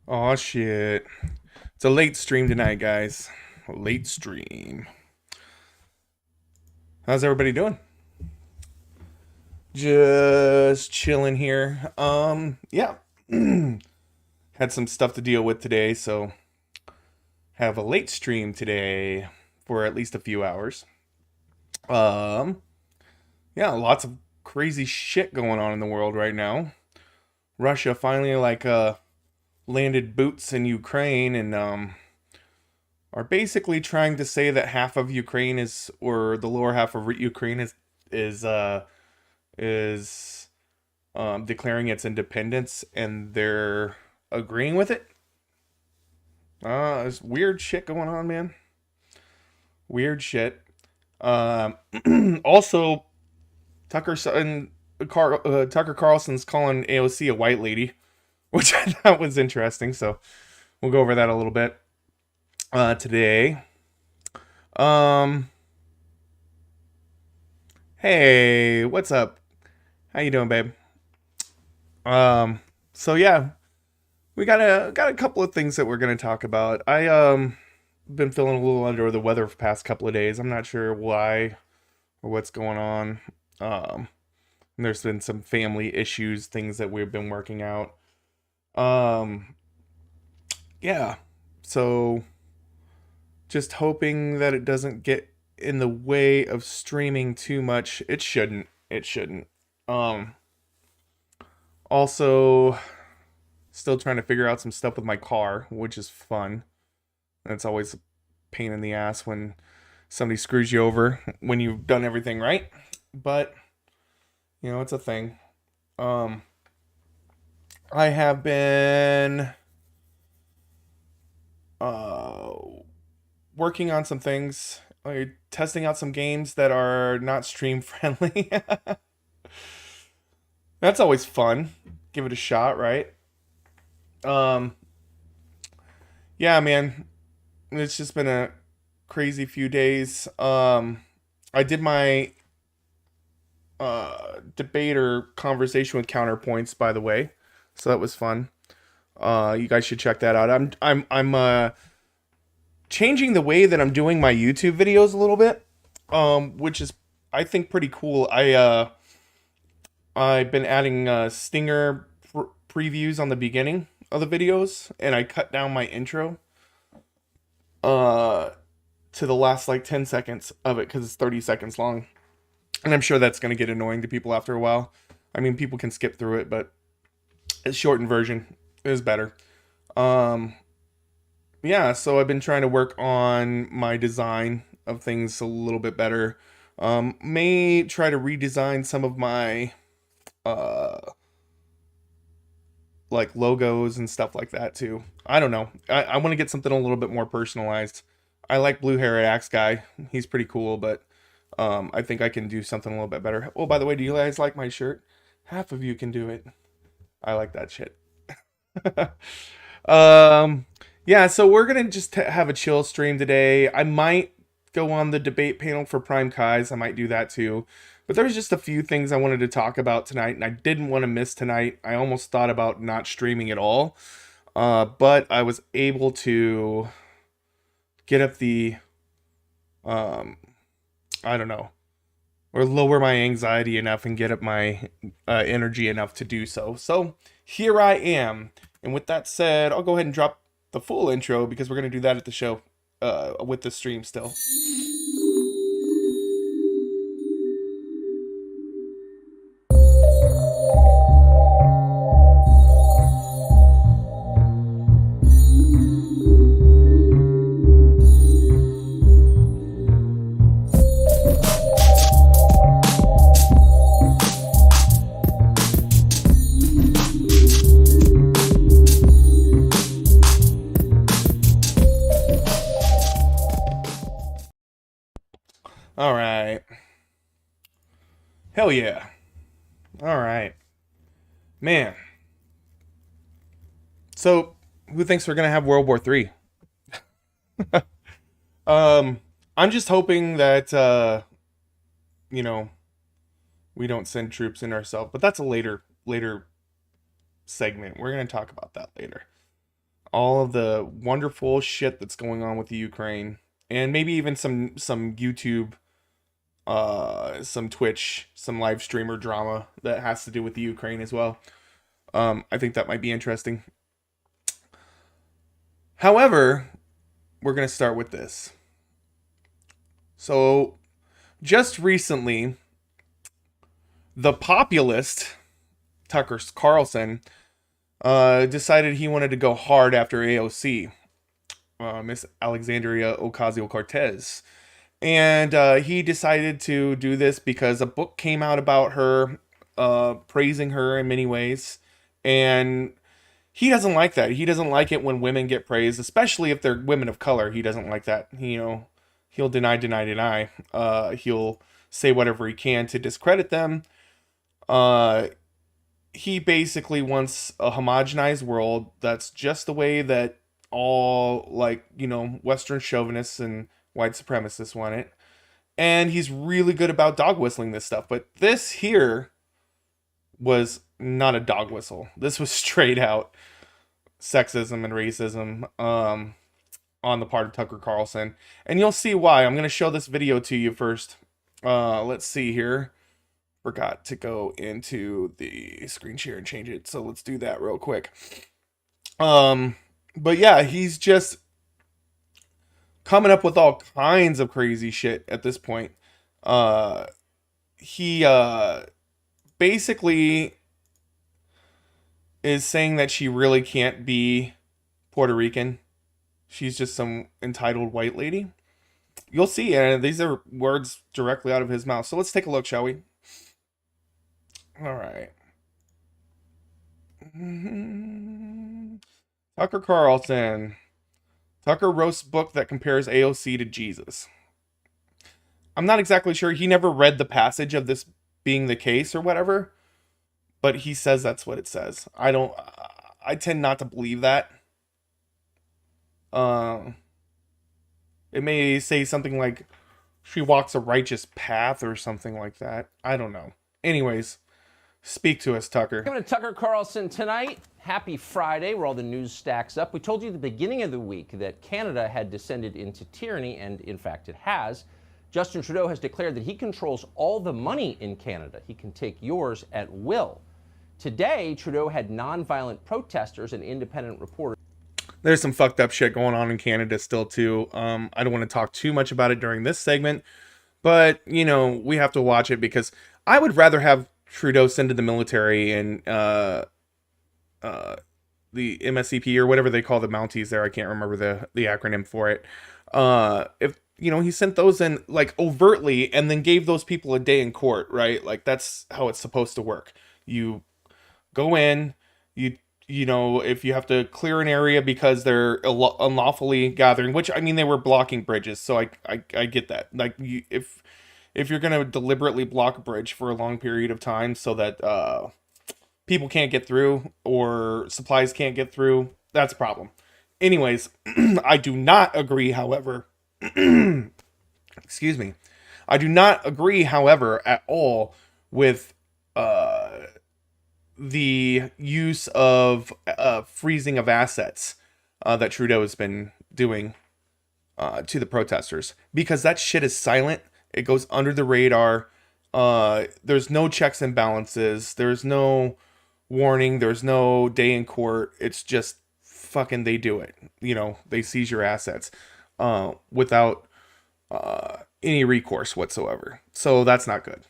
Oh shit. It's a late stream tonight, guys. A late stream. How's everybody doing? Just chilling here. Yeah. Had some stuff to deal with today, so have a late stream today for at least a few hours. Um, yeah, lots of crazy shit going on in the world right now. Russia finally landed boots in Ukraine and are basically trying to say that half of Ukraine is, or the lower half of Ukraine is is declaring its independence, and they're agreeing with it. There's weird shit going on, man. Weird shit. Um, also, Tucker Carlson's calling AOC a white lady, which I thought was interesting. So we'll go over that a little bit today. Um, hey, what's up? How you doing, babe? So yeah, we got a couple of things that we're gonna talk about. I been feeling a little under the weather for the past couple of days. I'm not sure why or what's going on. Um, there's been some family issues, things that we've been working out. Um, yeah. So just hoping that it doesn't get in the way of streaming too much. It shouldn't. It shouldn't. Um, Also, still trying to figure out some stuff with my car, which is fun. It's always a pain in the ass when somebody screws you over when you've done everything right. But, it's a thing. Um, I have been uh, working on some things, testing out some games that are not stream friendly. That's always fun. Give it a shot, right? Um, yeah, man. It's just been a crazy few days. I did my debate or conversation with counterpoints, by the way, so that was fun. You guys should check that out. I'm changing the way that I'm doing my YouTube videos a little bit, which is I think pretty cool. I've been adding stinger previews on the beginning of the videos, and I cut down my intro uh to the last like 10 seconds of it because it's 30 seconds long. And I'm sure that's going to get annoying to people after a while. I mean, people can skip through it, but a shortened version is better. Um, yeah, so I've been trying to work on my design of things a little bit better. May try to redesign some of my uh, like logos and stuff like that too. I don't know. I want to get something a little bit more personalized. I like Blue Hair Axe Guy. He's pretty cool, but I think I can do something a little bit better. Oh, by the way, do you guys like my shirt? Half of you can do it. I like that shit. um, yeah, so we're gonna just have a chill stream today. I might go on the debate panel for PrimeCayes. I might do that too. But there's just a few things I wanted to talk about tonight, and I didn't want to miss tonight. I almost thought about not streaming at all, but I was able to get up the, um, I don't know, or lower my anxiety enough and get up my energy enough to do so. So here I am. And with that said, I'll go ahead and drop the full intro because we're going to do that at the show with the stream still. All right. Hell yeah. All right. Man. So, who thinks we're going to have World War III? Um, I'm just hoping that, you know, we don't send troops in ourselves, but that's a later segment. We're going to talk about that later. all of the wonderful shit that's going on with the Ukraine, and maybe even some YouTube, some Twitch, some live streamer drama that has to do with the Ukraine as well. I think that might be interesting. However, we're going to start with this. So, just recently, the populist, Tucker Carlson, decided he wanted to go hard after AOC, Miss Alexandria Ocasio-Cortez. And he decided to do this because a book came out about her, praising her in many ways. And he doesn't like that. He doesn't like it when women get praised, especially if they're women of color. He doesn't like that. He'll deny. He'll say whatever he can to discredit them. He basically wants a homogenized world that's just the way that all, Western chauvinists and white supremacists want it. And he's really good about dog whistling this stuff. But this here was not a dog whistle. This was straight out sexism and racism on the part of Tucker Carlson. And you'll see why. I'm going to show this video to you first. Let's see here. Forgot to go into the screen share and change it. So let's do that real quick. But yeah, he's just coming up with all kinds of crazy shit at this point. He basically is saying that she really can't be Puerto Rican. She's just some entitled white lady. You'll see, and these are words directly out of his mouth. So let's take a look, shall we? All right. Tucker Carlson. Tucker roasts book that compares AOC to Jesus. I'm not exactly sure. He never read the passage of this being the case or whatever, but he says that's what it says. I tend not to believe that. It may say something like she walks a righteous path or something like that. I don't know. Anyways, speak to us, Tucker. Coming to Tucker Carlson tonight. Happy Friday, where all the news stacks up. We told you at the beginning of the week that Canada had descended into tyranny, and in fact it has. Justin Trudeau has declared that he controls all the money in Canada. He can take yours at will. Today, Trudeau had nonviolent protesters and independent reporters. There's some fucked up shit going on in Canada still, too. I don't want to talk too much about it during this segment, but, we have to watch it because I would rather have Trudeau send to the military and the MSCP or whatever they call the Mounties there. I can't remember the acronym for it. If, he sent those in overtly and then gave those people a day in court, right? That's how it's supposed to work. You go in, if you have to clear an area because they're unlawfully gathering, which they were blocking bridges. So I get that. If you're going to deliberately block a bridge for a long period of time so that people can't get through or supplies can't get through, that's a problem. Anyways, I do not agree, however, excuse me. I do not agree, however, at all with the use of freezing of assets that Trudeau has been doing to the protesters, because that shit is silent. It goes under the radar. There's no checks and balances. There's no warning. There's no day in court. It's just fucking they do it. They seize your assets without any recourse whatsoever. So that's not good.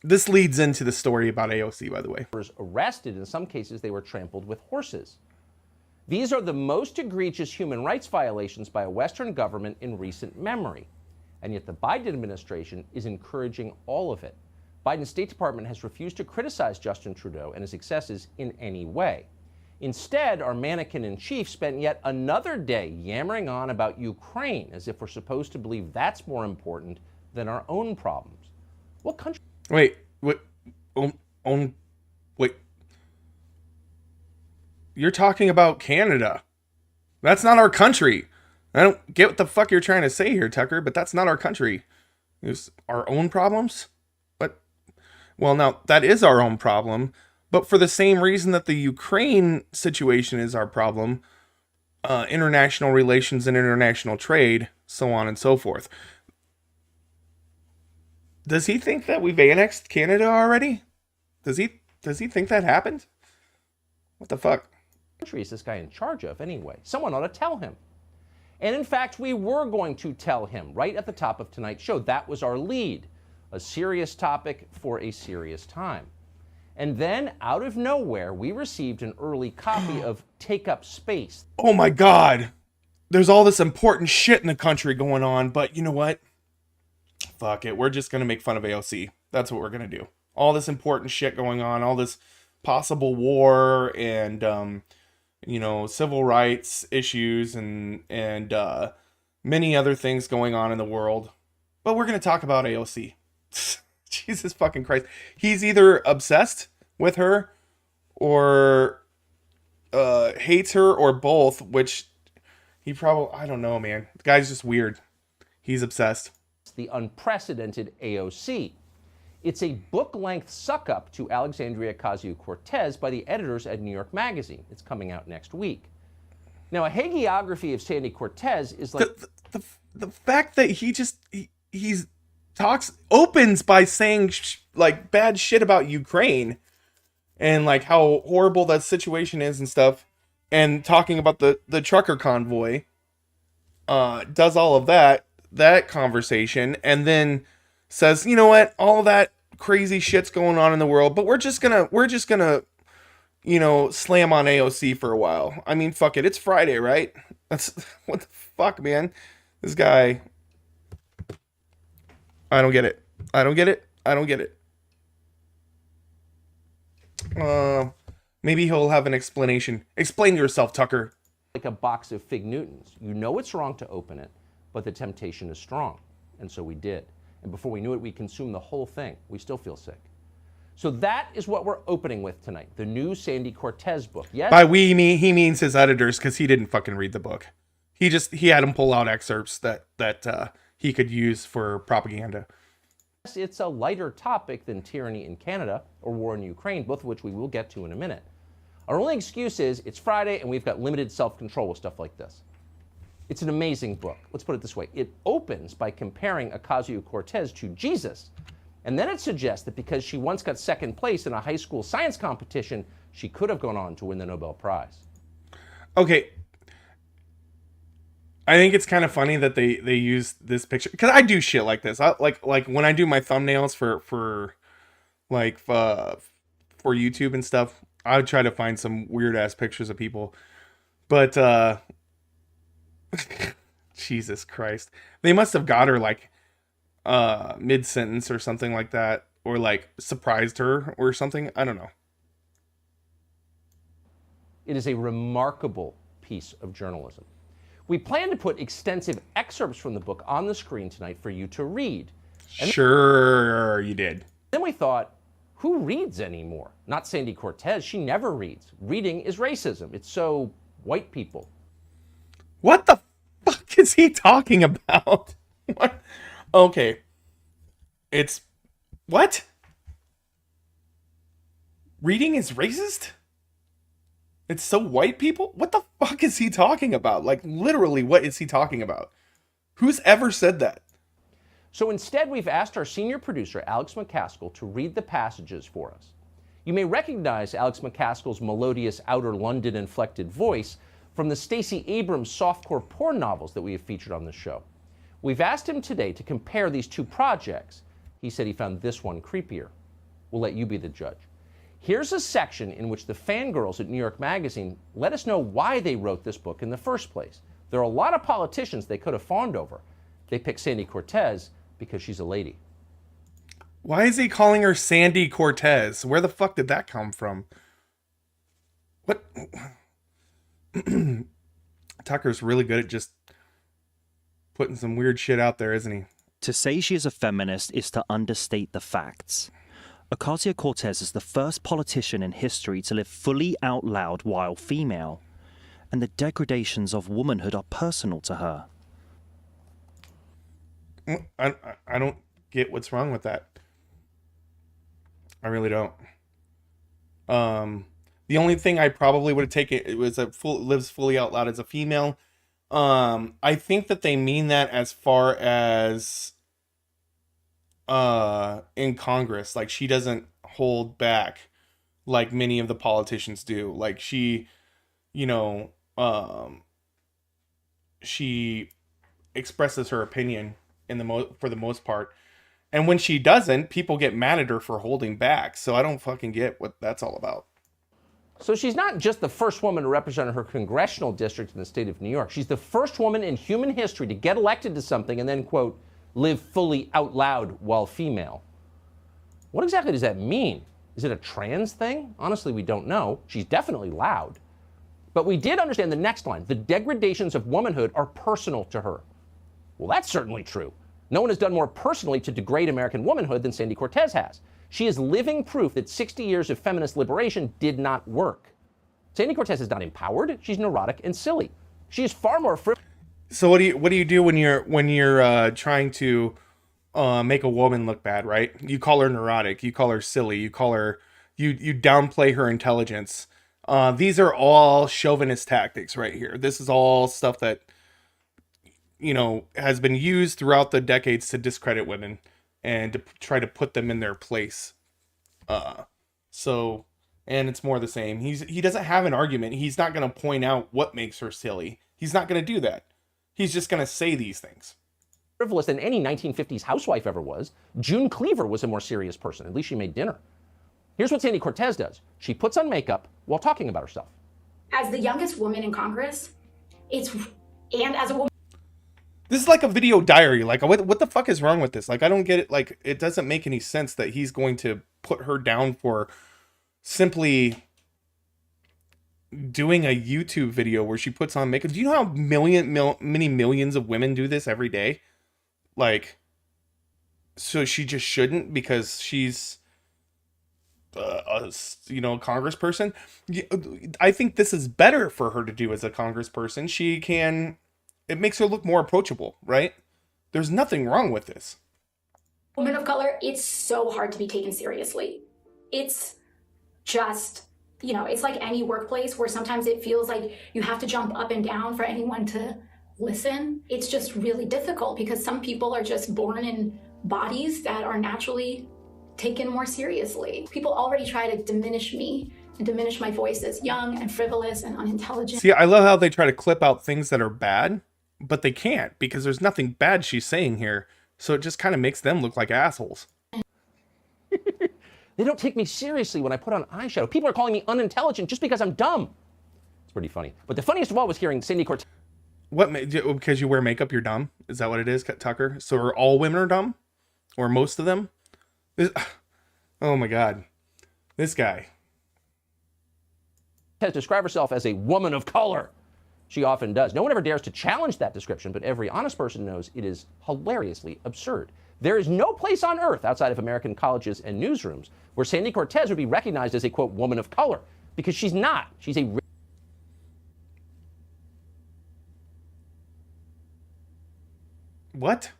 This leads into the story about AOC, by the way. Arrested. In some cases, they were trampled with horses. These are the most egregious human rights violations by a Western government in recent memory. And yet the Biden administration is encouraging all of it. Biden's State Department has refused to criticize Justin Trudeau and his excesses in any way. Instead, our mannequin-in-chief spent yet another day yammering on about Ukraine, as if we're supposed to believe that's more important than our own problems. What country... Wait. You're talking about Canada. That's not our country. I don't get what the fuck you're trying to say here, Tucker, but that's not our country. It's our own problems? But, well, now, that is our own problem, but for the same reason that the Ukraine situation is our problem, international relations and international trade, so on and so forth. Does he think that we've annexed Canada already? Does he think that happened? What the fuck? Country is this guy in charge of anyway? Someone ought to tell him. And in fact, we were going to tell him right at the top of tonight's show. That was our lead. A serious topic for a serious time. And then, out of nowhere, we received an early copy of Take Up Space. Oh my God. There's all this important shit in the country going on, but you know what? Fuck it. We're just going to make fun of AOC. That's what we're going to do. All this important shit going on, all this possible war and, civil rights issues and many other things going on in the world. But we're going to talk about AOC. Jesus fucking Christ. He's either obsessed with her or hates her or both, which he probably, I don't know, man. The guy's just weird. He's obsessed. The unprecedented AOC. It's a book-length suck-up to Alexandria Ocasio-Cortez by the editors at New York Magazine. It's coming out next week. Now, a hagiography of Sandy Cortez is like... The fact that he's opens by saying like bad shit about Ukraine and like how horrible that situation is and stuff, and talking about the trucker convoy, does all of that conversation, and then says, you know what, all that crazy shit's going on in the world, but we're just gonna slam on AOC for a while. I mean, fuck it, it's Friday, right? That's what the fuck, man. This guy, I don't get it. Maybe he'll have an explanation. Explain yourself, Tucker. Like a box of Fig Newtons. You know it's wrong to open it, but the temptation is strong. And so we did. And before we knew it, we consumed the whole thing. We still feel sick. So that is what we're opening with tonight. The new Sandy Cortez book. Yes. By we, he means his editors, because he didn't fucking read the book. He had him pull out excerpts that he could use for propaganda. It's a lighter topic than tyranny in Canada or war in Ukraine, both of which we will get to in a minute. Our only excuse is it's Friday and we've got limited self-control with stuff like this. It's an amazing book. Let's put it this way. It opens by comparing Ocasio-Cortez to Jesus. And then it suggests that because she once got second place in a high school science competition, she could have gone on to win the Nobel Prize. Okay. I think it's kind of funny that they use this picture, because I do shit like this. I like when I do my thumbnails for YouTube and stuff, I would try to find some weird ass pictures of people. But Jesus Christ. They must have got her like mid-sentence or something like that, or like surprised her or something. I don't know. It is a remarkable piece of journalism. We plan to put extensive excerpts from the book on the screen tonight for you to read. Sure, you did. Then we thought, who reads anymore? Not Sandy Cortez. She never reads. Reading is racism. It's so white people. What the fuck is he talking about? What? Okay. It's... What? Reading is racist? It's so white people? What the fuck is he talking about? Like, literally, what is he talking about? Who's ever said that? So instead, we've asked our senior producer, Alex McCaskill, to read the passages for us. You may recognize Alex McCaskill's melodious outer London-inflected voice from the Stacey Abrams softcore porn novels that we have featured on the show. We've asked him today to compare these two projects. He said he found this one creepier. We'll let you be the judge. Here's a section in which the fangirls at New York Magazine let us know why they wrote this book in the first place. There are a lot of politicians they could have fawned over. They picked Sandy Cortez because she's a lady. Why is he calling her Sandy Cortez? Where the fuck did that come from? What? Tucker's really good at just putting some weird shit out there, isn't he? To say she is a feminist is to understate the facts. Ocasio-Cortez is the first politician in history to live fully out loud while female, and the degradations of womanhood are personal to her. I don't get what's wrong with that. I really don't. The only thing I probably would have taken it was lives fully out loud as a female. I think that they mean that as far as in Congress, like she doesn't hold back like many of the politicians do. Like she, you know, she expresses her opinion in for the most part. And when she doesn't, people get mad at her for holding back. So I don't fucking get what that's all about. So she's not just the first woman to represent her congressional district in the state of New York. She's the first woman in human history to get elected to something and then, quote, live fully out loud while female. What exactly does that mean? Is it a trans thing? Honestly, we don't know. She's definitely loud. But we did understand the next line. The degradations of womanhood are personal to her. Well, that's certainly true. No one has done more personally to degrade American womanhood than Sandy Cortez has. She is living proof that 60 years of feminist liberation did not work. Sandy Cortez is not empowered. She's neurotic and silly. She is far more frivolous. So what do you do when you're trying to make a woman look bad, right? You call her neurotic, you call her silly, you downplay her intelligence. These are all chauvinist tactics right here. This is all stuff that, you know, has been used throughout the decades to discredit women and to try to put them in their place. And it's more the same. He doesn't have an argument. He's not going to point out what makes her silly. He's not going to do that. He's just going to say these things. Frivolous than any 1950s housewife ever was. June Cleaver was a more serious person. At least she made dinner. Here's what Sandy Cortez does. She puts on makeup while talking about herself. As the youngest woman in Congress, and as a woman. This is like a video diary. Like, what the fuck is wrong with this? Like, I don't get it. Like, it doesn't make any sense that he's going to put her down for simply doing a YouTube video where she puts on makeup. Do you know how many millions of women do this every day? Like, so she just shouldn't because she's a congressperson. I think this is better for her to do as a congressperson. It makes her look more approachable, right? There's nothing wrong with this. Women of color, it's so hard to be taken seriously. It's just, it's like any workplace where sometimes it feels like you have to jump up and down for anyone to listen. It's just really difficult because some people are just born in bodies that are naturally taken more seriously. People already try to diminish me and diminish my voice as young and frivolous and unintelligent. See, I love how they try to clip out things that are bad, but they can't because there's nothing bad she's saying here. So it just kind of makes them look like assholes. They don't take me seriously when I put on eyeshadow. People are calling me unintelligent just because I'm dumb. It's pretty funny. But the funniest of all was hearing Sandy Cortez. What? Because you wear makeup, you're dumb? Is that what it is, Tucker? So are all women are dumb? Or most of them? Oh my God. This guy has described herself as a woman of color. She often does. No one ever dares to challenge that description, but every honest person knows it is hilariously absurd. There is no place on earth outside of American colleges and newsrooms where Sandy Cortez would be recognized as a, quote, woman of color, because she's not. She's a... What?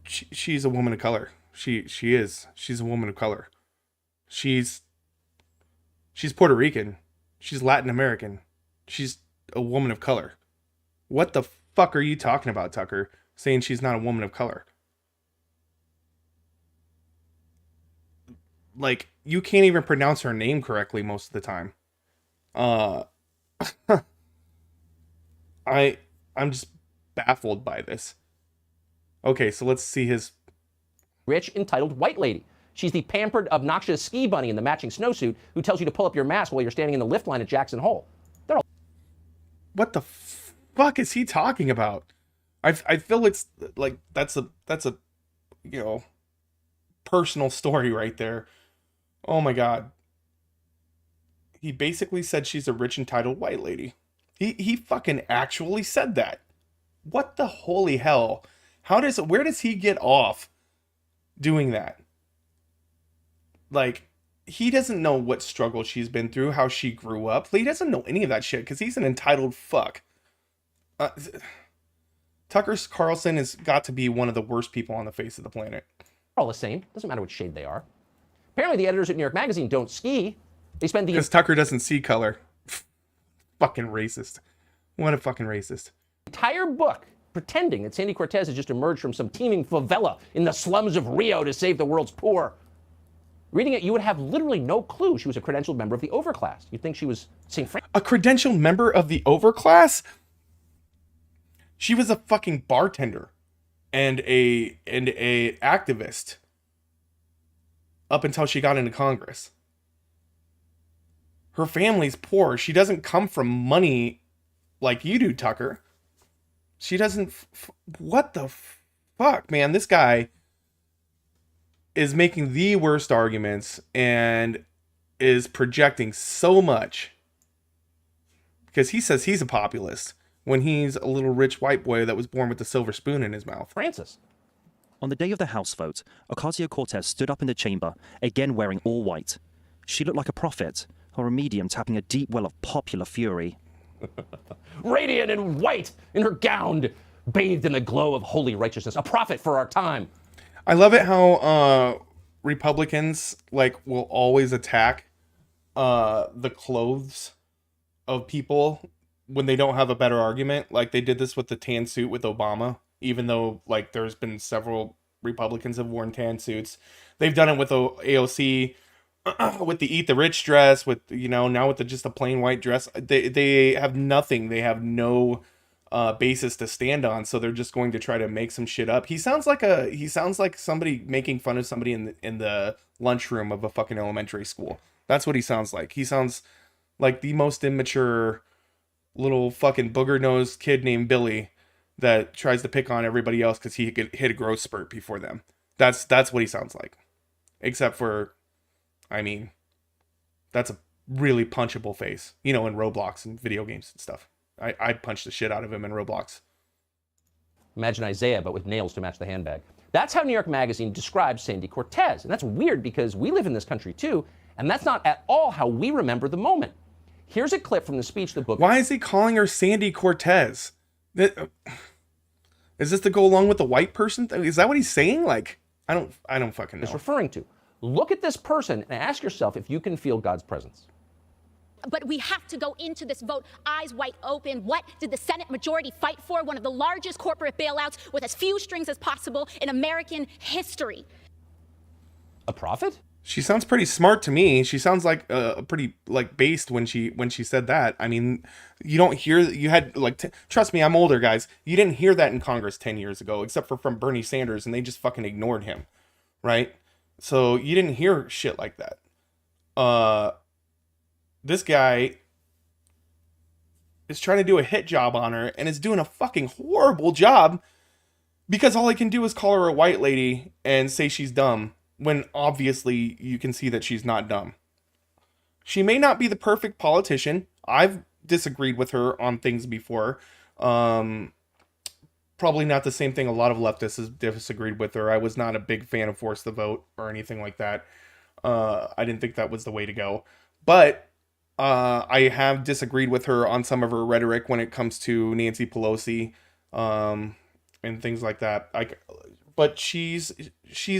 She's a woman of color. She is. She's a woman of color. She's Puerto Rican. She's Latin American. She's a woman of color. What the fuck are you talking about, Tucker? Saying she's not a woman of color. Like, you can't even pronounce her name correctly most of the time. I'm just baffled by this. Okay, so let's see his... Rich, entitled white lady. She's the pampered, obnoxious ski bunny in the matching snowsuit who tells you to pull up your mask while you're standing in the lift line at Jackson Hole. They're all... What the fuck is he talking about? I feel it's like that's a personal story right there. Oh my God. He basically said she's a rich, entitled white lady. He fucking actually said that. What the holy hell? Where does he get off doing that? Like, he doesn't know what struggle she's been through, how she grew up. He doesn't know any of that shit because he's an entitled fuck. Tucker Carlson has got to be one of the worst people on the face of the planet. all the same. Doesn't matter which shade they are. Apparently, the editors at New York Magazine don't ski. They spend the Because Tucker doesn't see color. Fucking racist. What a fucking racist. entire book pretending that Sandy Cortez has just emerged from some teeming favela in the slums of Rio to save the world's poor. Reading it, you would have literally no clue she was a credentialed member of the overclass. You'd think she was St. Francis. A credentialed member of the overclass? She was a fucking bartender and a activist up until she got into Congress. Her family's poor. She doesn't come from money like you do, Tucker. She doesn't... What the fuck, man? This guy is making the worst arguments and is projecting so much. Because he says he's a populist when he's a little rich white boy that was born with a silver spoon in his mouth. Francis. On the day of the House vote, Ocasio-Cortez stood up in the chamber, again wearing all white. She looked like a prophet, or a medium tapping a deep well of popular fury. Radiant and white in her gown, bathed in the glow of holy righteousness, a prophet for our time. I love it how Republicans will always attack the clothes of people when they don't have a better argument. Like they did this with the tan suit with Obama, even though there's been several Republicans have worn tan suits. They've done it with AOC, with the Eat the Rich dress, with now with just a plain white dress. They have nothing. They have no basis to stand on, so they're just going to try to make some shit up. He sounds like somebody making fun of somebody in the lunchroom of a fucking elementary school. That's what he sounds like. He sounds like the most immature little fucking booger-nosed kid named Billy that tries to pick on everybody else because he could hit a growth spurt before them. That's what he sounds like. Except for, that's a really punchable face. In Roblox and video games and stuff. I'd punch the shit out of him in Roblox. Imagine Isaiah, but with nails to match the handbag. That's how New York Magazine describes Sandy Cortez. And that's weird because we live in this country too, and that's not at all how we remember the moment. Here's a clip from the speech the book... Why is he calling her Sandy Cortez? Is this to go along with the white person thing? Is that what he's saying? I don't fucking know. ...is referring to. Look at this person and ask yourself if you can feel God's presence. But we have to go into this vote eyes wide open. What did the Senate majority fight for? One of the largest corporate bailouts with as few strings as possible in American history. A prophet? She sounds pretty smart to me. She sounds like pretty based when she said that. You don't hear, you had trust me, I'm older, guys. You didn't hear that in Congress 10 years ago, except for from Bernie Sanders, and they just fucking ignored him, right? So you didn't hear shit like that. This guy is trying to do a hit job on her and is doing a fucking horrible job because all he can do is call her a white lady and say she's dumb when obviously you can see that she's not dumb. She may not be the perfect politician. I've disagreed with her on things before. Probably not the same thing a lot of leftists have disagreed with her. I was not a big fan of Force the Vote or anything like that. I didn't think that was the way to go. But I have disagreed with her on some of her rhetoric when it comes to Nancy Pelosi and things like that. But she's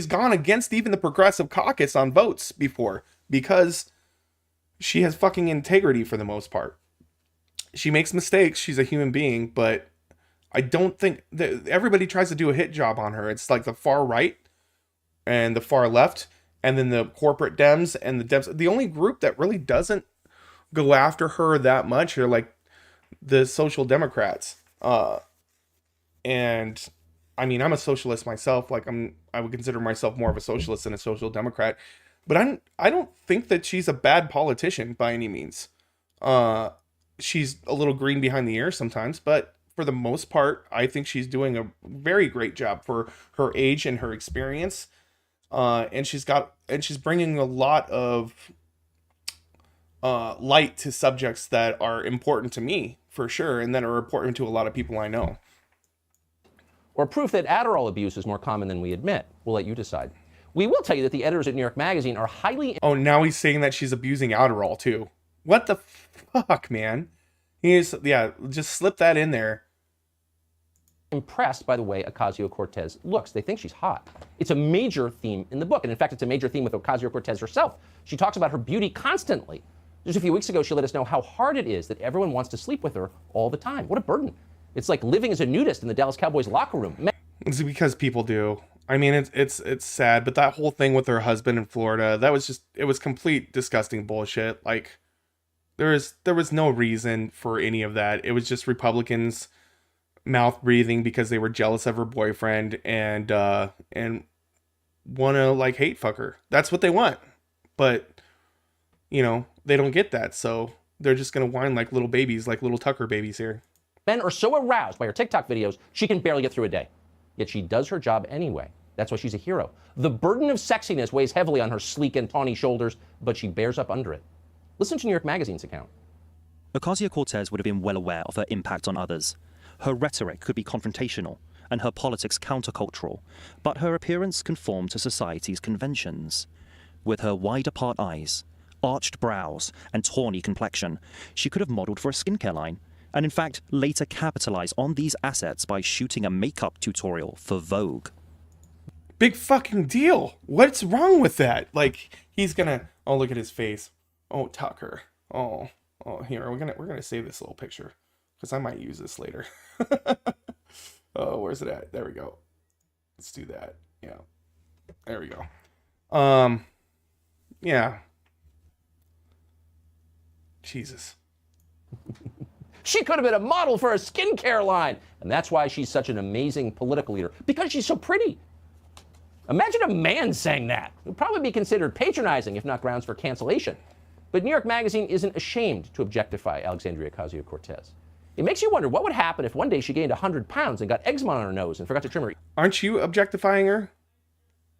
gone against even the Progressive Caucus on votes before because she has fucking integrity for the most part. She makes mistakes. She's a human being, but I don't think that everybody tries to do a hit job on her. It's like the far right and the far left and then the corporate Dems and the Dems. The only group that really doesn't go after her that much are the Social Democrats. And I'm a socialist myself. I would consider myself more of a socialist than a social democrat, but I don't think that she's a bad politician by any means. She's a little green behind the ears sometimes, but for the most part, I think she's doing a very great job for her age and her experience. And she's bringing a lot of light to subjects that are important to me for sure, and that are important to a lot of people I know. Or proof that Adderall abuse is more common than we admit. We'll let you decide. We will tell you that the editors at New York Magazine are highly... Oh, now he's saying that she's abusing Adderall too. What the fuck, man? Just slip that in there. impressed by the way Ocasio-Cortez looks. They think she's hot. It's a major theme in the book. And in fact, it's a major theme with Ocasio-Cortez herself. She talks about her beauty constantly. Just a few weeks ago, she let us know how hard it is that everyone wants to sleep with her all the time. What a burden. It's like living as a nudist in the Dallas Cowboys locker room. It's because people do. I mean, it's sad, but that whole thing with her husband in Florida, that was just, it was complete disgusting bullshit. Like, there was no reason for any of that. It was just Republicans mouth breathing because they were jealous of her boyfriend and want to like hate fuck her. That's what they want. But, you know, they don't get that. So they're just going to whine like little babies, like little Tucker babies here. Men are so aroused by her TikTok videos, she can barely get through a day. Yet she does her job anyway. That's why she's a hero. The burden of sexiness weighs heavily on her sleek and tawny shoulders, but she bears up under it. Listen to New York Magazine's account. Ocasio-Cortez would have been well aware of her impact on others. Her rhetoric could be confrontational and her politics countercultural, but her appearance conformed to society's conventions. With her wide-apart eyes, arched brows, and tawny complexion, she could have modeled for a skincare line, and in fact later capitalized on these assets by shooting a makeup tutorial for Vogue. Big fucking deal. What's wrong with that? Like, he's gonna, oh, look at his face. Oh, Tucker. Oh, here, we're gonna save this little picture because I might use this later. Oh, where's it at? There we go. Let's do that. Yeah. There we go. Yeah. Jesus. She could have been a model for a skincare line. And that's why she's such an amazing political leader, because she's so pretty. Imagine a man saying that. It would probably be considered patronizing, if not grounds for cancellation. But New York Magazine isn't ashamed to objectify Alexandria Ocasio-Cortez. It makes you wonder what would happen if one day she gained 100 pounds and got eczema on her nose and forgot to trim her. Aren't you objectifying her?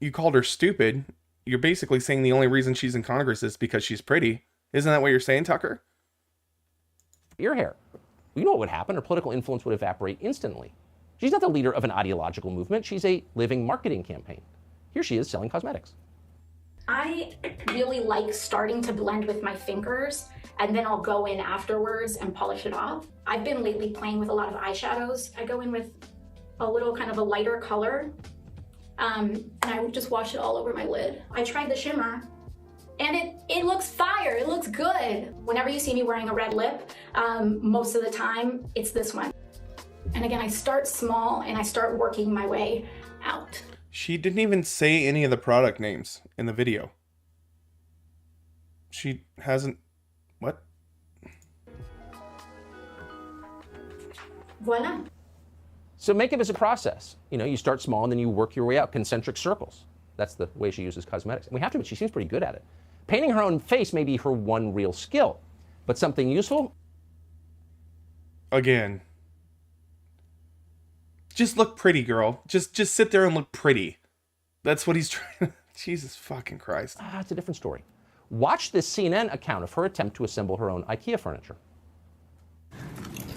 You called her stupid. You're basically saying the only reason she's in Congress is because she's pretty. Isn't that what you're saying, Tucker? Ear hair. You know what would happen? Her political influence would evaporate instantly. She's not the leader of an ideological movement. She's a living marketing campaign. Here she is selling cosmetics. I really like starting to blend with my fingers, and then I'll go in afterwards and polish it off. I've been lately playing with a lot of eyeshadows. I go in with a little kind of a lighter color, and I just wash it all over my lid. I tried the shimmer, and it looks fire, it looks good. Whenever you see me wearing a red lip, most of the time, it's this one. And again, I start small and I start working my way out. She didn't even say any of the product names in the video. She hasn't... What? Voila. So makeup is a process. You know, you start small and then you work your way out, concentric circles. That's the way she uses cosmetics. And we have to admit, she seems pretty good at it. Painting her own face may be her one real skill, but something useful? Again. Just look pretty, girl. Just sit there and look pretty. That's what he's trying to... Jesus fucking Christ. It's a different story. Watch this CNN account of her attempt to assemble her own IKEA furniture.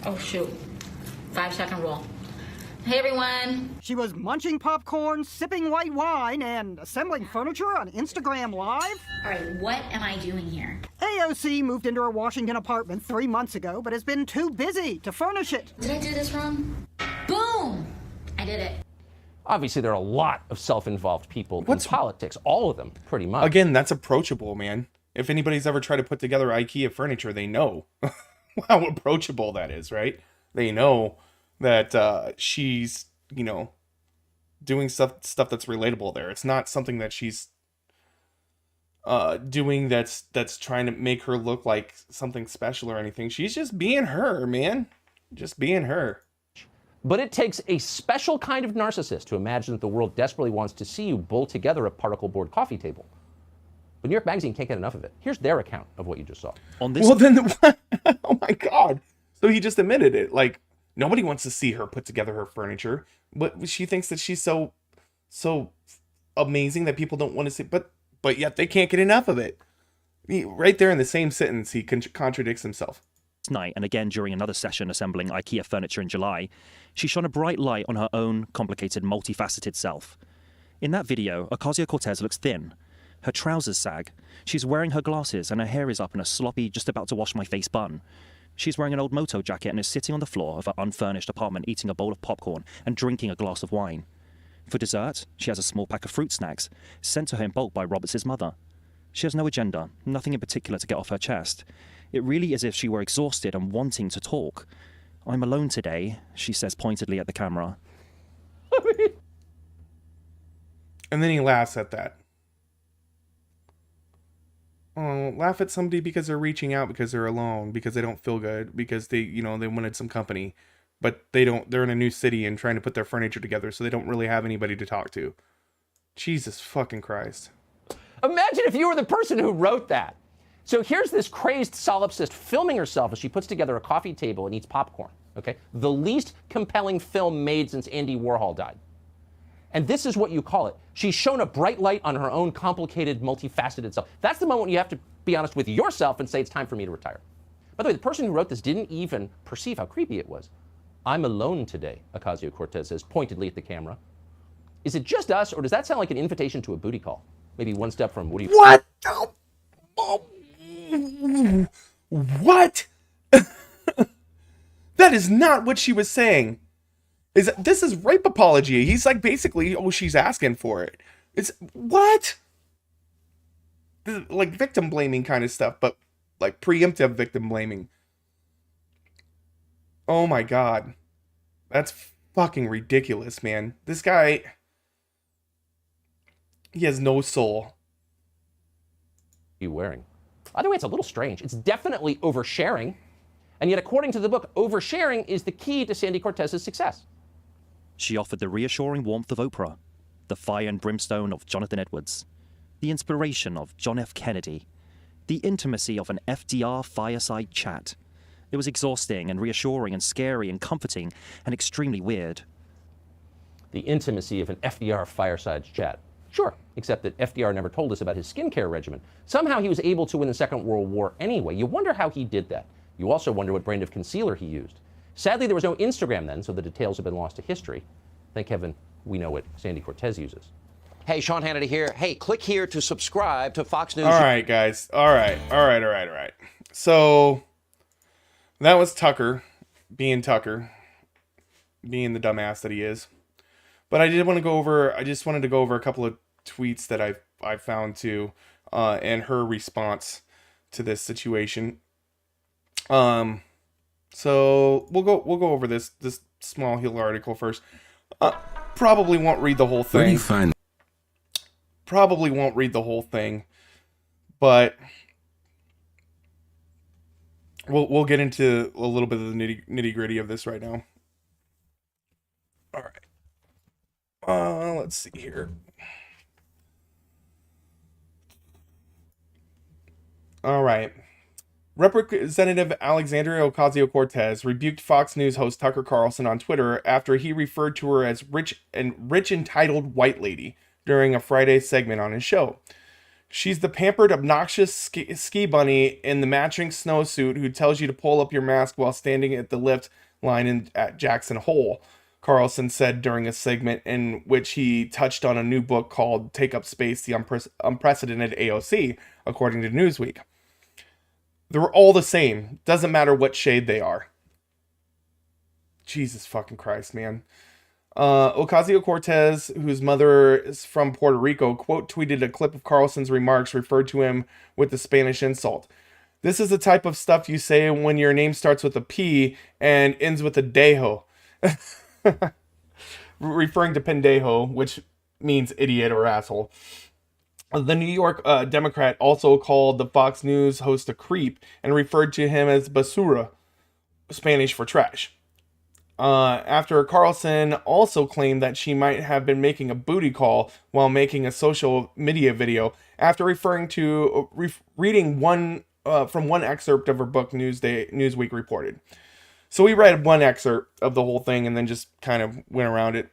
Oh, shoot. 5-second rule. Hey, everyone. She was munching popcorn, sipping white wine, and assembling furniture on Instagram Live? All right, what am I doing here? AOC moved into her Washington apartment 3 months ago, but has been too busy to furnish it. Did I do this wrong? Boom! I did it. Obviously, there are a lot of self-involved people in politics, all of them, pretty much. Again, that's approachable, man. If anybody's ever tried to put together IKEA furniture, they know how approachable that is, right? They know that she's, you know, doing stuff that's relatable there. It's not something that she's doing that's trying to make her look like something special or anything. She's just being her, man. Just being her. But it takes a special kind of narcissist to imagine that the world desperately wants to see you bull together a particle board coffee table. But New York Magazine can't get enough of it. Here's their account of what you just saw. On this, Well, then, oh my God. So he just admitted it. Like, nobody wants to see her put together her furniture, but she thinks that she's so amazing that people don't want to see, but yet they can't get enough of it. Right there in the same sentence, he contradicts himself. night, and again during another session assembling IKEA furniture in July, she shone a bright light on her own complicated, multifaceted self. In that video, Ocasio-Cortez looks thin. Her trousers sag. She's wearing her glasses and her hair is up in a sloppy, just about to wash my face bun. She's wearing an old moto jacket and is sitting on the floor of her unfurnished apartment eating a bowl of popcorn and drinking a glass of wine. For dessert, she has a small pack of fruit snacks sent to her in bulk by Roberts' mother. She has no agenda, nothing in particular to get off her chest. It really is as if she were exhausted and wanting to talk. I'm alone today, she says pointedly at the camera. And then he laughs at that. Oh, laugh at somebody because they're reaching out because they're alone, because they don't feel good, because they wanted some company, but they're in a new city and trying to put their furniture together, so they don't really have anybody to talk to. Jesus fucking Christ. Imagine if you were the person who wrote that. So here's this crazed solipsist filming herself as she puts together a coffee table and eats popcorn, okay? The least compelling film made since Andy Warhol died. And this is what you call it. She's shown a bright light on her own complicated, multifaceted self. That's the moment you have to be honest with yourself and say, it's time for me to retire. By the way, the person who wrote this didn't even perceive how creepy it was. I'm alone today, Ocasio-Cortez says, pointedly at the camera. Is it just us, or does that sound like an invitation to a booty call? Maybe one step from, what do you... What? What? That is not what she was saying. This is rape apology. He's like basically, oh, she's asking for it. It's what? This is like victim blaming kind of stuff, but like preemptive victim blaming. Oh my God. That's fucking ridiculous, man. This guy, he has no soul. You wearing? By the way, it's a little strange. It's definitely oversharing. And yet, according to the book, oversharing is the key to Sandy Cortez's success. She offered the reassuring warmth of Oprah, the fire and brimstone of Jonathan Edwards, the inspiration of John F. Kennedy, the intimacy of an FDR fireside chat. It was exhausting and reassuring and scary and comforting and extremely weird. The intimacy of an FDR fireside chat. Sure, except that FDR never told us about his skincare regimen. Somehow he was able to win the Second World War anyway. You wonder how he did that. You also wonder what brand of concealer he used. Sadly, there was no Instagram then, so the details have been lost to history. Thank heaven we know what Sandy Cortez uses. Hey, Sean Hannity here. Hey, click here to subscribe to Fox News. All right, guys. All right. So that was Tucker being the dumbass that he is. But I just wanted to go over a couple of tweets that I found too, and her response to this situation. So we'll go over this small Hill article first. Probably won't read the whole thing. Where do you find? Probably won't read the whole thing, but we'll get into a little bit of the nitty gritty of this right now. All right. Let's see here. All right. Representative Alexandria Ocasio-Cortez rebuked Fox News host Tucker Carlson on Twitter after he referred to her as rich entitled white lady during a Friday segment on his show. She's the pampered, obnoxious ski bunny in the matching snowsuit who tells you to pull up your mask while standing at the lift line at Jackson Hole, Carlson said during a segment in which he touched on a new book called Take Up Space, The Unprecedented AOC, according to Newsweek. They're all the same. Doesn't matter what shade they are. Jesus fucking Christ, man. Ocasio-Cortez, whose mother is from Puerto Rico, quote tweeted a clip of Carlson's remarks, referred to him with the Spanish insult. This is the type of stuff you say when your name starts with a P and ends with a dejo. Referring to pendejo, which means idiot or asshole. The New York Democrat also called the Fox News host a creep and referred to him as basura, Spanish for trash. After Carlson also claimed that she might have been making a booty call while making a social media video after referring to reading from one excerpt of her book, Newsweek reported. So we read one excerpt of the whole thing and then just kind of went around it.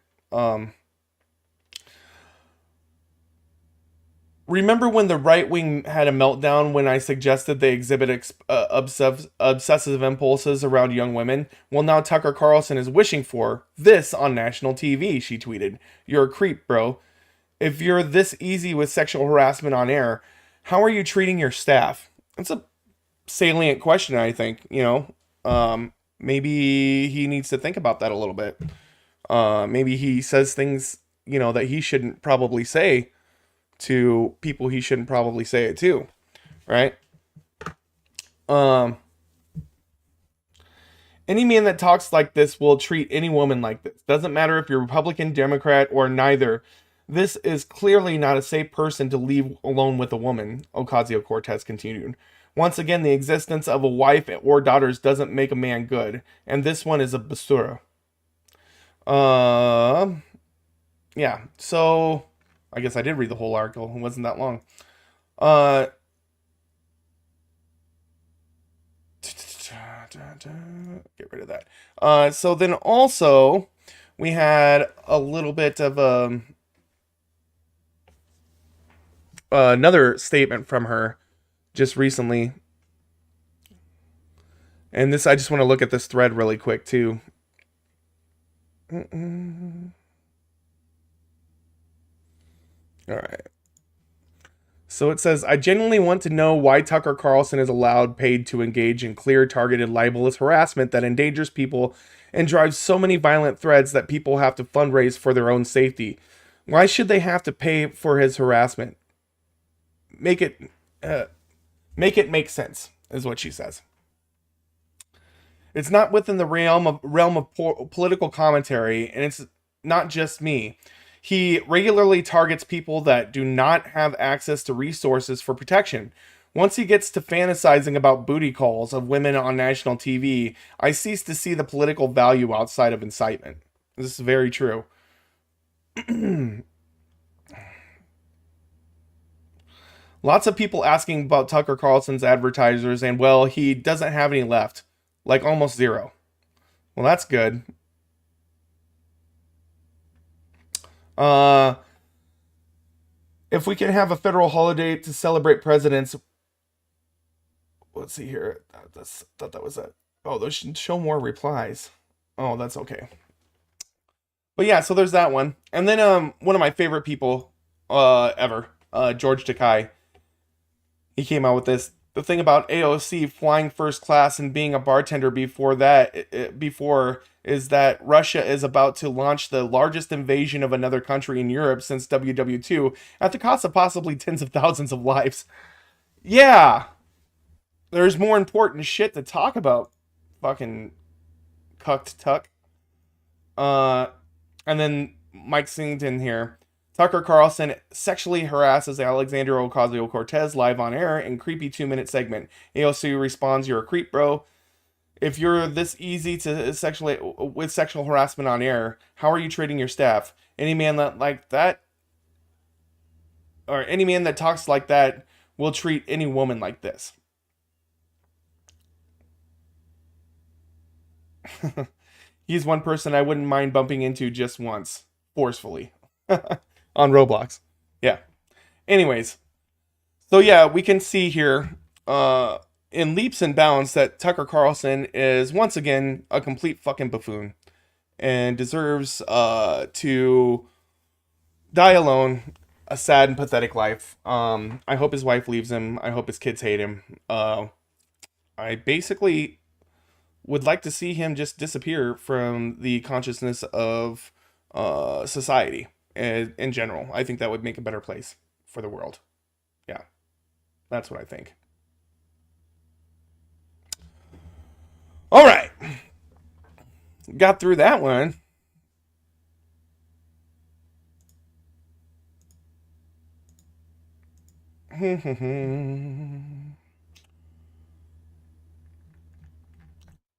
Remember when the right wing had a meltdown when I suggested they exhibit obsessive impulses around young women? Well, now Tucker Carlson is wishing for this on national TV, she tweeted. You're a creep, bro. If you're this easy with sexual harassment on air, how are you treating your staff? That's a salient question, I think, you know. Maybe he needs to think about that a little bit. Maybe he says things, you know, that he shouldn't probably say to people he shouldn't probably say it to, right? Any man that talks like this will treat any woman like this. Doesn't matter if you're Republican, Democrat, or neither. This is clearly not a safe person to leave alone with a woman, Ocasio-Cortez continued. Once again, the existence of a wife or daughters doesn't make a man good, and this one is a basura. Yeah, so I guess I did read the whole article. It wasn't that long. Get rid of that. So then also we had a little bit of another statement from her just recently. And this, I just want to look at this thread really quick too. All right. So it says, I genuinely want to know why Tucker Carlson is allowed paid to engage in clear, targeted, libelous harassment that endangers people and drives so many violent threads that people have to fundraise for their own safety. Why should they have to pay for his harassment? Make it make sense, is what she says. It's not within the realm of political commentary, and it's not just me. He regularly targets people that do not have access to resources for protection. Once he gets to fantasizing about booty calls of women on national TV, I cease to see the political value outside of incitement. This is very true. Lots of people asking about Tucker Carlson's advertisers, and well, he doesn't have any left. Like almost zero. Well, that's good. If we can have a federal holiday to celebrate presidents, let's see here. Thought that was it. Oh, those should show more replies. Oh, that's okay. But yeah, so there's that one. And then one of my favorite people ever, George Takei. He came out with this. The thing about AOC flying first class and being a bartender before is that Russia is about to launch the largest invasion of another country in Europe since WW2 at the cost of possibly tens of thousands of lives. Yeah. There's more important shit to talk about. Fucking cucked tuck. And then Mike Singleton here. Tucker Carlson sexually harasses Alexandria Ocasio-Cortez live on air in creepy 2-minute segment. AOC responds, "You're a creep, bro. If you're this easy to with sexual harassment on air, how are you treating your staff? Any man that talks like that will treat any woman like this." He's one person I wouldn't mind bumping into just once, forcefully. On Roblox. Yeah. Anyways. So yeah, we can see here in leaps and bounds that Tucker Carlson is once again a complete fucking buffoon and deserves to die alone a sad and pathetic life. I hope his wife leaves him. I hope his kids hate him. I basically would like to see him just disappear from the consciousness of society. In general, I think that would make a better place for the world. Yeah, that's what I think. All right, got through that one.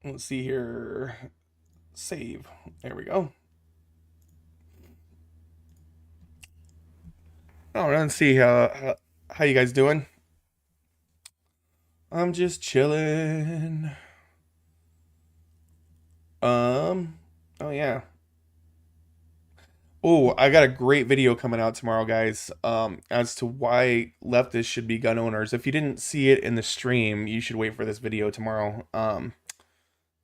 Let's see here. Save. There we go. Oh, let's see how you guys doing. I'm just chilling. Oh yeah. Oh, I got a great video coming out tomorrow, guys. As to why leftists should be gun owners. If you didn't see it in the stream, you should wait for this video tomorrow.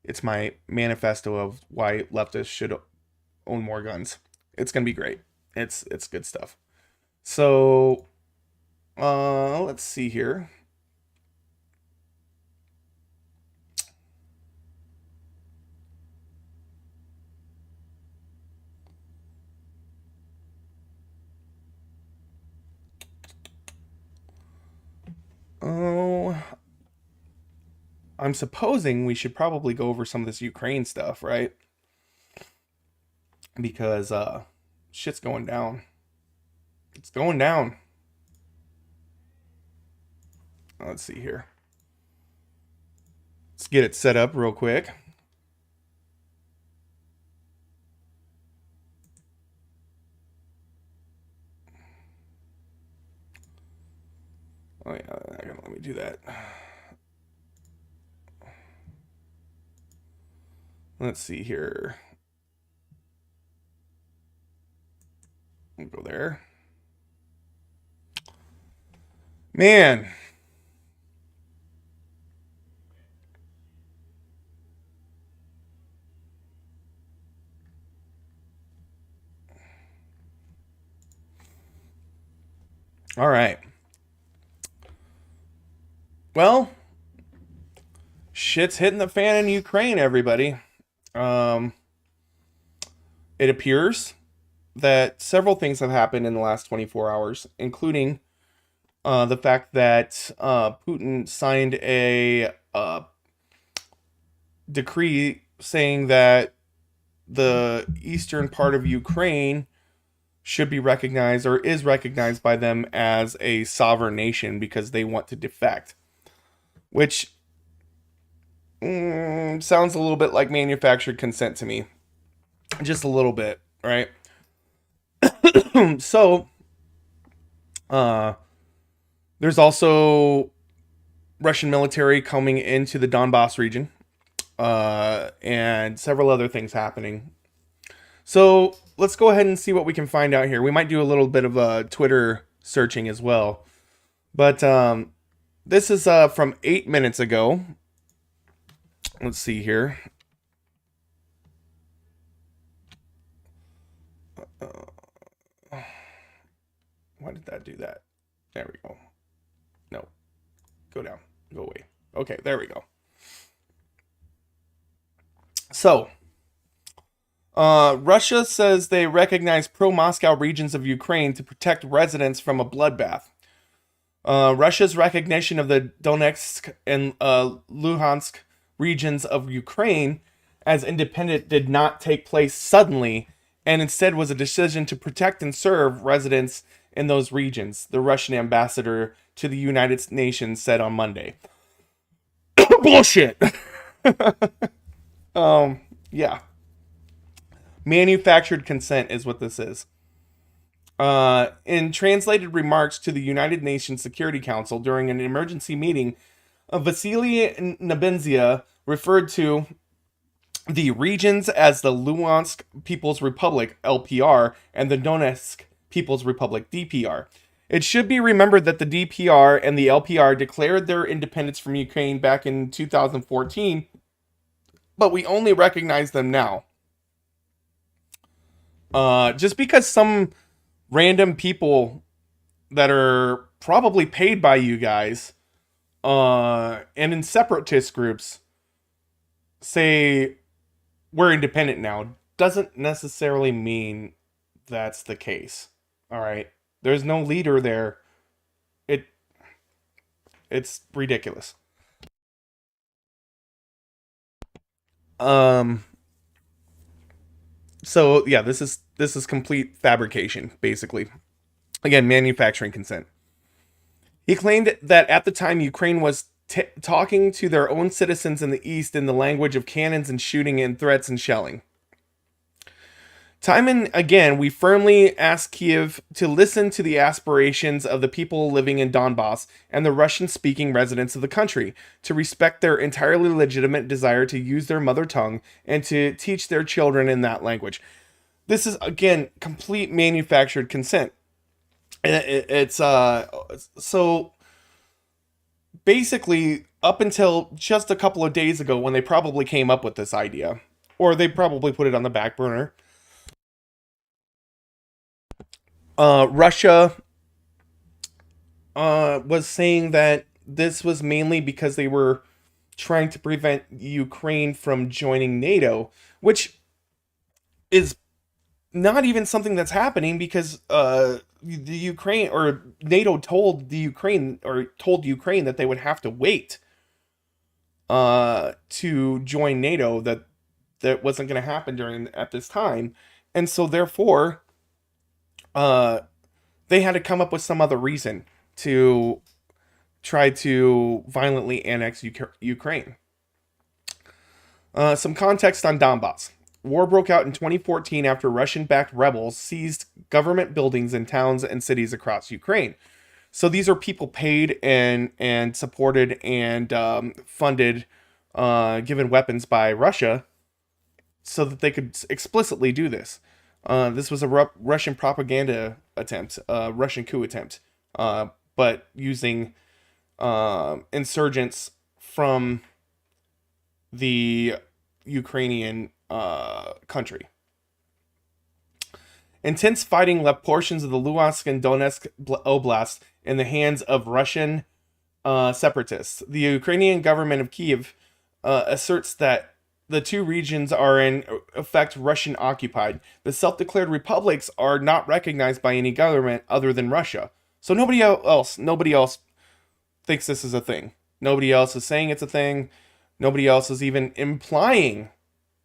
It's my manifesto of why leftists should own more guns. It's gonna be great. It's good stuff. So, let's see here. Oh, I'm supposing we should probably go over some of this Ukraine stuff, right? Because shit's going down. It's going down. Let's see here. Let's get it set up real quick. Oh yeah, let me do that. Let's see here. We'll go there. Man. All right. Well, shit's hitting the fan in Ukraine, everybody. It appears that several things have happened in the last 24 hours, including the fact that Putin signed a decree saying that the eastern part of Ukraine should be recognized or is recognized by them as a sovereign nation because they want to defect. Which sounds a little bit like manufactured consent to me. Just a little bit, right? So, there's also Russian military coming into the Donbass region, and several other things happening. So, let's go ahead and see what we can find out here. We might do a little bit of Twitter searching as well. But, this is from 8 minutes ago. Let's see here. Why did that do that? There we go. No. Go down. Go away. Okay, there we go. So, Russia says they recognize pro-Moscow regions of Ukraine to protect residents from a bloodbath. Russia's recognition of the Donetsk and Luhansk regions of Ukraine as independent did not take place suddenly, and instead was a decision to protect and serve residents in those regions, the Russian ambassador to the United Nations said on Monday. Bullshit! Yeah. Manufactured consent is what this is. In translated remarks to the United Nations Security Council during an emergency meeting, Vasily Nebenzia referred to the regions as the Luhansk People's Republic, LPR, and the Donetsk People's Republic, DPR. It should be remembered that the DPR and the LPR declared their independence from Ukraine back in 2014, but we only recognize them now. Just because some random people that are probably paid by you guys and in separatist groups say we're independent now doesn't necessarily mean that's the case. All right, there's no leader there. It's ridiculous. So yeah, this is complete fabrication, basically. Again, manufacturing consent. He claimed that at the time Ukraine was talking to their own citizens in the East in the language of cannons and shooting and threats and shelling. Time and again, we firmly ask Kiev to listen to the aspirations of the people living in Donbass and the Russian-speaking residents of the country, to respect their entirely legitimate desire to use their mother tongue and to teach their children in that language. This is, again, complete manufactured consent. It's so basically up until just a couple of days ago when they probably came up with this idea, or they probably put it on the back burner, Russia was saying that this was mainly because they were trying to prevent Ukraine from joining NATO, which is not even something that's happening because the Ukraine, or NATO told the Ukraine, or told Ukraine that they would have to wait to join NATO, that wasn't going to happen at this time. And so therefore they had to come up with some other reason to try to violently annex Ukraine. Some context on Donbass. War broke out in 2014 after Russian-backed rebels seized government buildings in towns and cities across Ukraine. So these are people paid and supported and funded, given weapons by Russia, so that they could explicitly do this. This was a Russian propaganda attempt, Russian coup attempt, but using insurgents from the Ukrainian country. Intense fighting left portions of the Luhansk and Donetsk Oblast in the hands of Russian separatists. The Ukrainian government of Kyiv asserts that the two regions are in effect Russian occupied. The self-declared republics are not recognized by any government other than Russia. So nobody else thinks this is a thing. Nobody else is saying it's a thing. Nobody else is even implying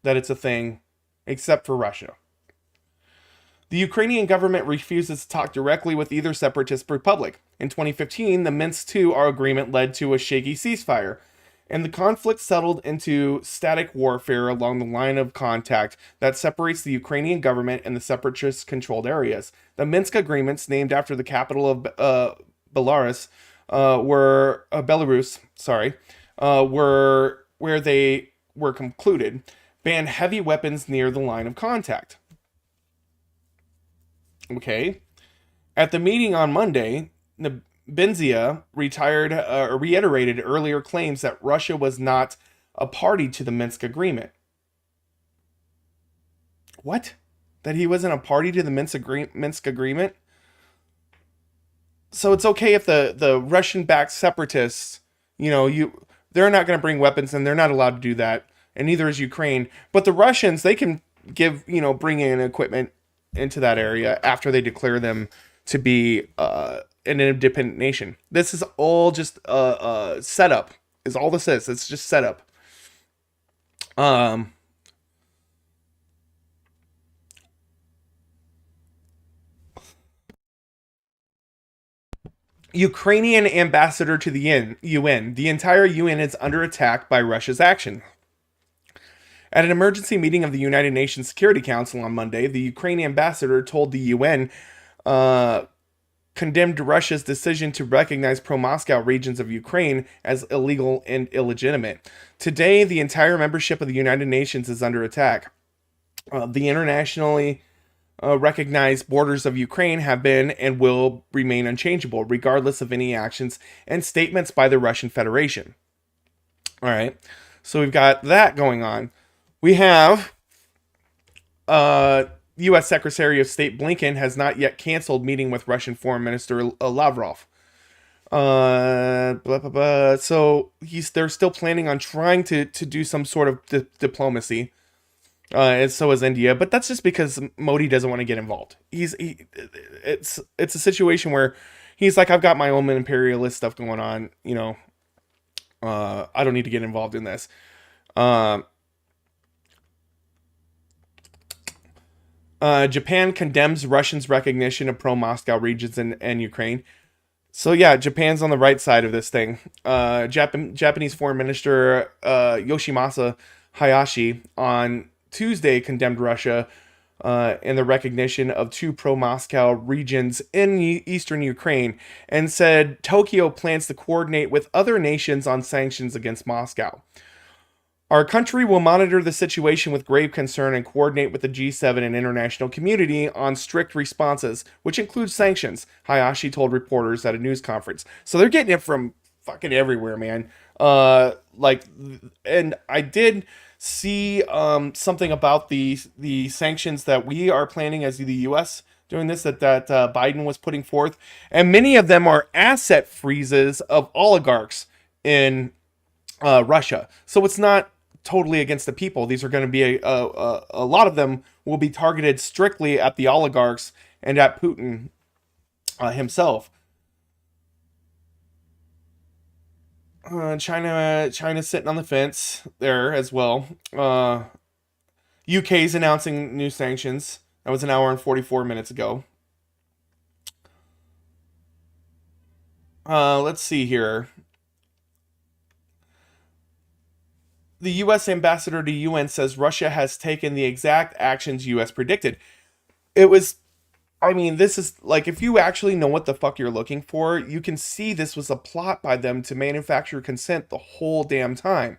that it's a thing, except for Russia. The Ukrainian government refuses to talk directly with either separatist republic. In 2015, the Minsk II agreement led to a shaky ceasefire, and the conflict settled into static warfare along the line of contact that separates the Ukrainian government and the separatist-controlled areas. The Minsk agreements, named after the capital of Belarus, were where they were concluded, banned heavy weapons near the line of contact. Okay. At the meeting on Monday, Benzia reiterated earlier claims that Russia was not a party to the Minsk agreement. What? That he wasn't a party to the Minsk agreement? So it's okay if the Russian-backed separatists, they're not going to bring weapons, and they're not allowed to do that, and neither is Ukraine. But the Russians, they can bring in equipment into that area after they declare them to be an independent nation. This is all just setup, is all this is. It's just setup. Ukrainian ambassador to the UN. The entire UN is under attack by Russia's action. At an emergency meeting of the United Nations Security Council on Monday, the Ukrainian ambassador told the UN condemned Russia's decision to recognize pro-Moscow regions of Ukraine as illegal and illegitimate. Today, the entire membership of the United Nations is under attack. The internationally recognized borders of Ukraine have been and will remain unchangeable, regardless of any actions and statements by the Russian Federation. All right, so we've got that going on. We have U.S. Secretary of State Blinken has not yet canceled meeting with Russian Foreign Minister Lavrov. So they're still planning on trying to do some sort of diplomacy. And so is India, but that's just because Modi doesn't want to get involved. It's a situation where he's like, I've got my own imperialist stuff going on. I don't need to get involved in this. Japan condemns Russians' recognition of pro-Moscow regions in Ukraine. So yeah, Japan's on the right side of this thing. Japanese Foreign Minister Yoshimasa Hayashi on Tuesday condemned Russia in the recognition of two pro-Moscow regions in eastern Ukraine and said Tokyo plans to coordinate with other nations on sanctions against Moscow. Our country will monitor the situation with grave concern and coordinate with the G7 and international community on strict responses, which includes sanctions, Hayashi told reporters at a news conference. So they're getting it from fucking everywhere, man. And I did see something about the sanctions that we are planning as the U.S. doing this, that Biden was putting forth. And many of them are asset freezes of oligarchs in Russia. So it's not totally against the people. These are going to be a lot of them will be targeted strictly at the oligarchs and at Putin himself. China's sitting on the fence there as well. UK's announcing new sanctions. That was an hour and 44 minutes ago. Let's see here. The U.S. ambassador to UN says Russia has taken the exact actions U.S. predicted. This is like, if you actually know what the fuck you're looking for, you can see this was a plot by them to manufacture consent the whole damn time.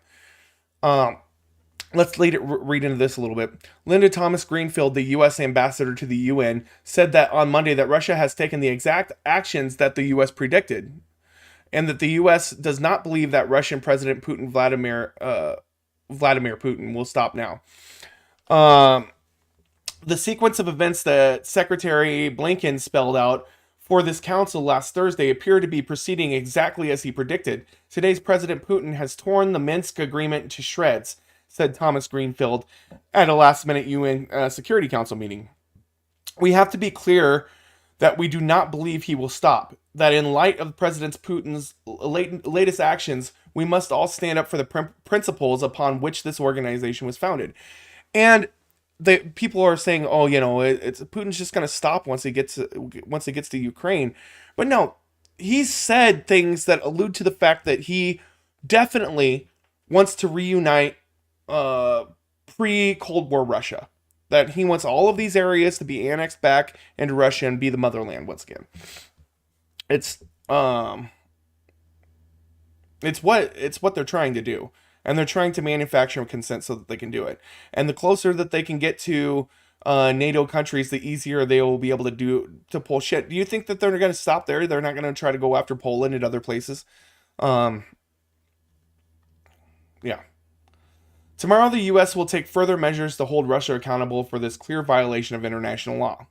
Let's read into this a little bit. Linda Thomas Greenfield, the U.S. ambassador to the UN, said that on Monday that Russia has taken the exact actions that the U.S. predicted, and that the U.S. does not believe that Russian President Vladimir Putin will stop now. The sequence of events that Secretary Blinken spelled out for this council last Thursday appear to be proceeding exactly as he predicted. Today's President Putin has torn the Minsk agreement to shreds, said Thomas Greenfield at a last-minute UN Security Council meeting. We have to be clear that we do not believe he will stop. That in light of President Putin's latest actions, we must all stand up for the principles upon which this organization was founded. And people are saying, oh, it's Putin's just going to stop once he gets to Ukraine. But no, he's said things that allude to the fact that he definitely wants to reunite pre-Cold War Russia. That he wants all of these areas to be annexed back into Russia and be the motherland once again. It's what they're trying to do. And they're trying to manufacture consent so that they can do it. And the closer that they can get to NATO countries, the easier they will be able to pull shit. Do you think that they're going to stop there? They're not going to try to go after Poland and other places? Yeah. Tomorrow, the U.S. will take further measures to hold Russia accountable for this clear violation of international law.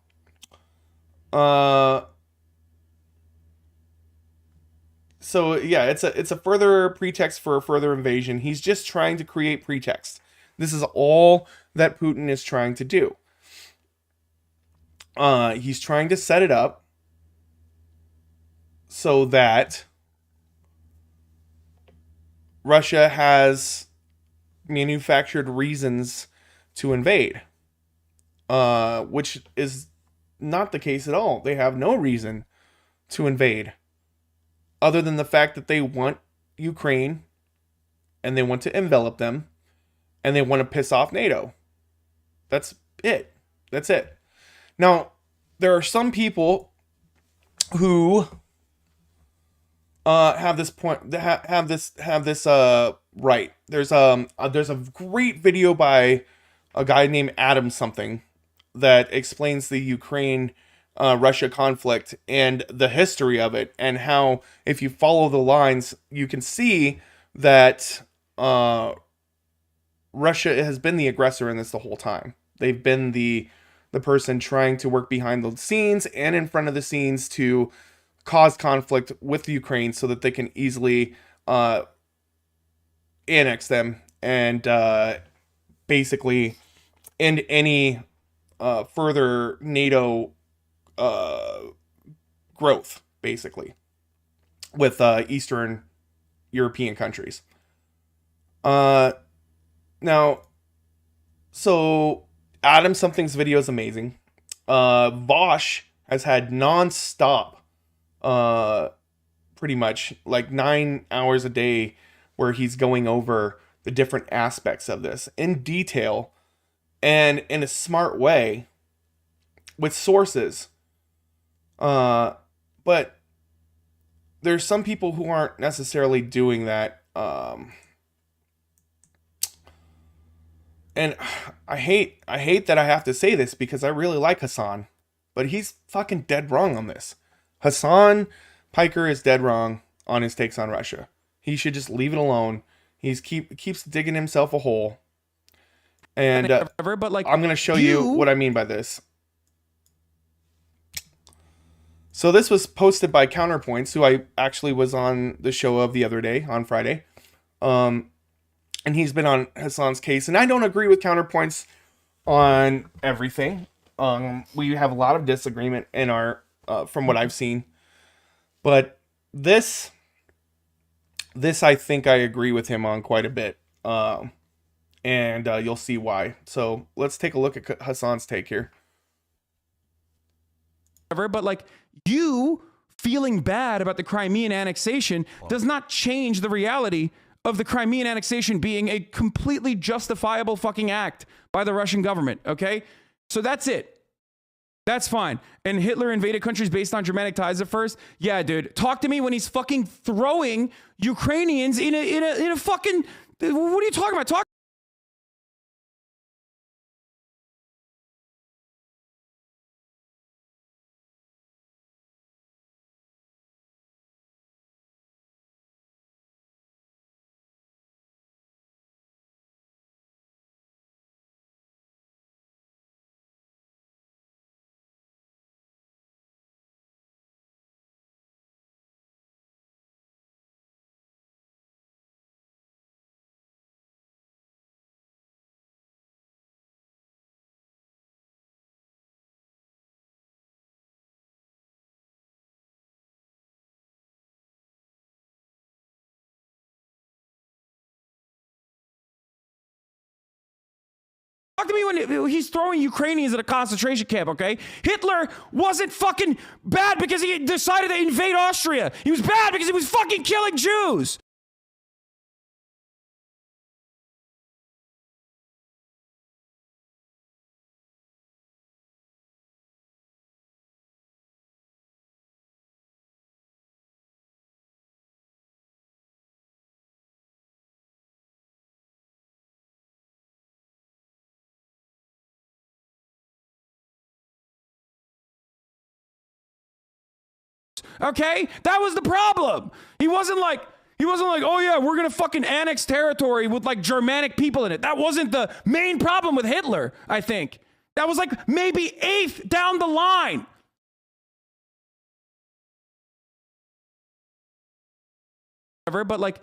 So yeah, it's a further pretext for a further invasion. He's just trying to create pretext. This is all that Putin is trying to do. He's trying to set it up so that Russia has manufactured reasons to invade, which is not the case at all. They have no reason to invade, other than the fact that they want Ukraine, and they want to envelop them, and they want to piss off NATO. That's it. That's it. Now, there are some people who have this point, have this right. There's a great video by a guy named Adam something that explains the Ukraine Russia conflict and the history of it, and how if you follow the lines, you can see that Russia has been the aggressor in this the whole time. They've been the person trying to work behind the scenes and in front of the scenes to cause conflict with Ukraine so that they can easily annex them and basically end any further NATO growth, basically, with Eastern European countries. Now, so Adam Something's video is amazing. Vosh has had non-stop, pretty much like 9 hours a day, where he's going over the different aspects of this in detail and in a smart way with sources. But there's some people who aren't necessarily doing that. And I hate that I have to say this, because I really like Hassan, but he's fucking dead wrong on this. Hassan Piker is dead wrong on his takes on Russia. He should just leave it alone. Keeps digging himself a hole. And but like, I'm going to show you what I mean by this. So this was posted by Counterpoints, who I actually was on the show of the other day, on Friday. And he's been on Hassan's case. And I don't agree with Counterpoints on everything. We have a lot of disagreement in our from what I've seen. But this I think I agree with him on quite a bit. And you'll see why. So let's take a look at Hassan's take here. But like, you feeling bad about the Crimean annexation does not change the reality of the Crimean annexation being a completely justifiable fucking act by the Russian government, okay? So that's it. That's fine. And Hitler invaded countries based on Germanic ties at first? Yeah, dude. Talk to me when he's fucking throwing Ukrainians in a fucking... What are you talking about? Talk... Talk to me when he's throwing Ukrainians at a concentration camp, okay? Hitler wasn't fucking bad because he decided to invade Austria. He was bad because he was fucking killing Jews. Okay? That was the problem. He wasn't like, oh yeah, we're gonna fucking annex territory with like Germanic people in it. That wasn't the main problem with Hitler, I think. That was like maybe eighth down the line. But like,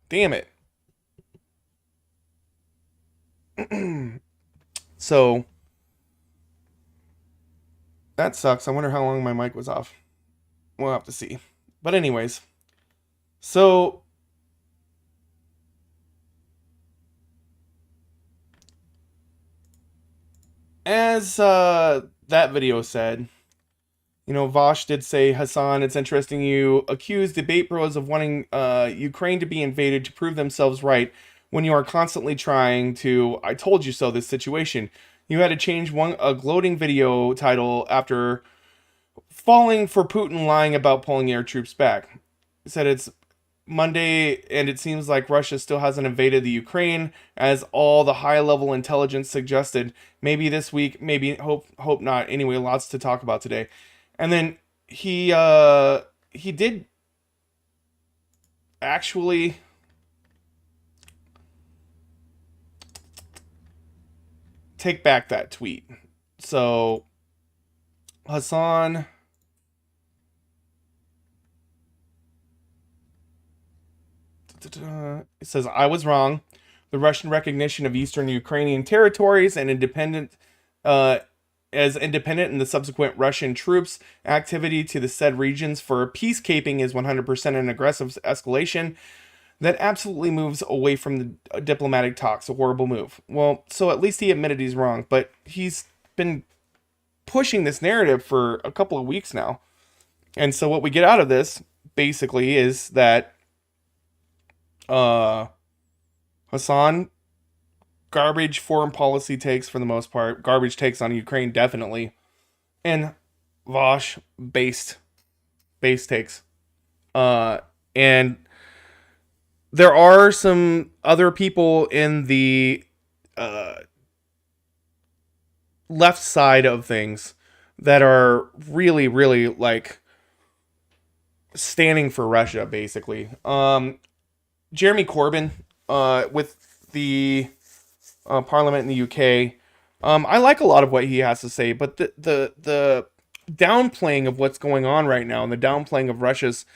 Damn it. So that sucks. I wonder how long my mic was off. We'll have to see. But anyways, so as that video said, you know, Vosh did say, Hassan, it's interesting you accuse debate bros of wanting Ukraine to be invaded to prove themselves right when you are constantly trying to, I told you so, this situation. You had to change a gloating video title after falling for Putin lying about pulling air troops back. He said it's Monday and it seems like Russia still hasn't invaded the Ukraine as all the high-level intelligence suggested. Maybe this week, maybe hope not. Anyway, lots to talk about today. And then he did actually take back that tweet. So Hassan it says, I was wrong. The Russian recognition of Eastern Ukrainian territories and independent as independent and the subsequent Russian troops activity to the said regions for peacekeeping is 100% an aggressive escalation that absolutely moves away from the diplomatic talks. A horrible move. Well, so at least he admitted he's wrong, but he's been pushing this narrative for a couple of weeks now. And so what we get out of this basically is that Hassan, garbage foreign policy takes for the most part, garbage takes on Ukraine definitely, and Vosh based takes. And there are some other people in the left side of things that are really, really like standing for Russia, basically. Jeremy Corbyn, with the Parliament in the UK, I like a lot of what he has to say, but the downplaying of what's going on right now and the downplaying of Russia's,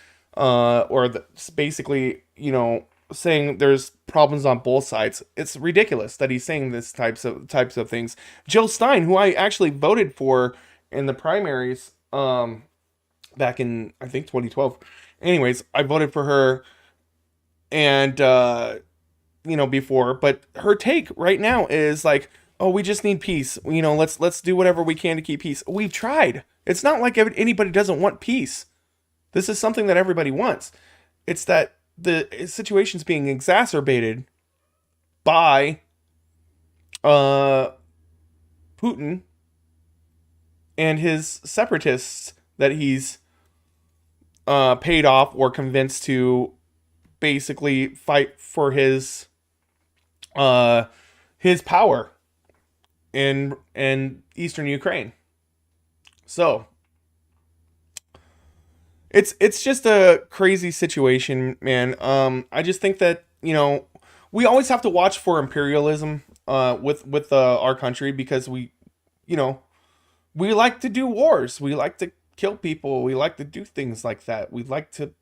basically, you know, saying there's problems on both sides. It's ridiculous that he's saying this types of things. Jill Stein, who I actually voted for in the primaries, back in I think 2012. Anyways, I voted for her. And, you know, before, but her take right now is like, oh, we just need peace. You know, let's do whatever we can to keep peace. We've tried. It's not like anybody doesn't want peace. This is something that everybody wants. It's that the situation's being exacerbated by, Putin and his separatists that he's, paid off or convinced to basically fight for his power in Eastern Ukraine. So it's just a crazy situation, man. I just think that, you know, we always have to watch for imperialism with our country, because we, you know, we like to do wars, we like to kill people, we like to do things like that, we like to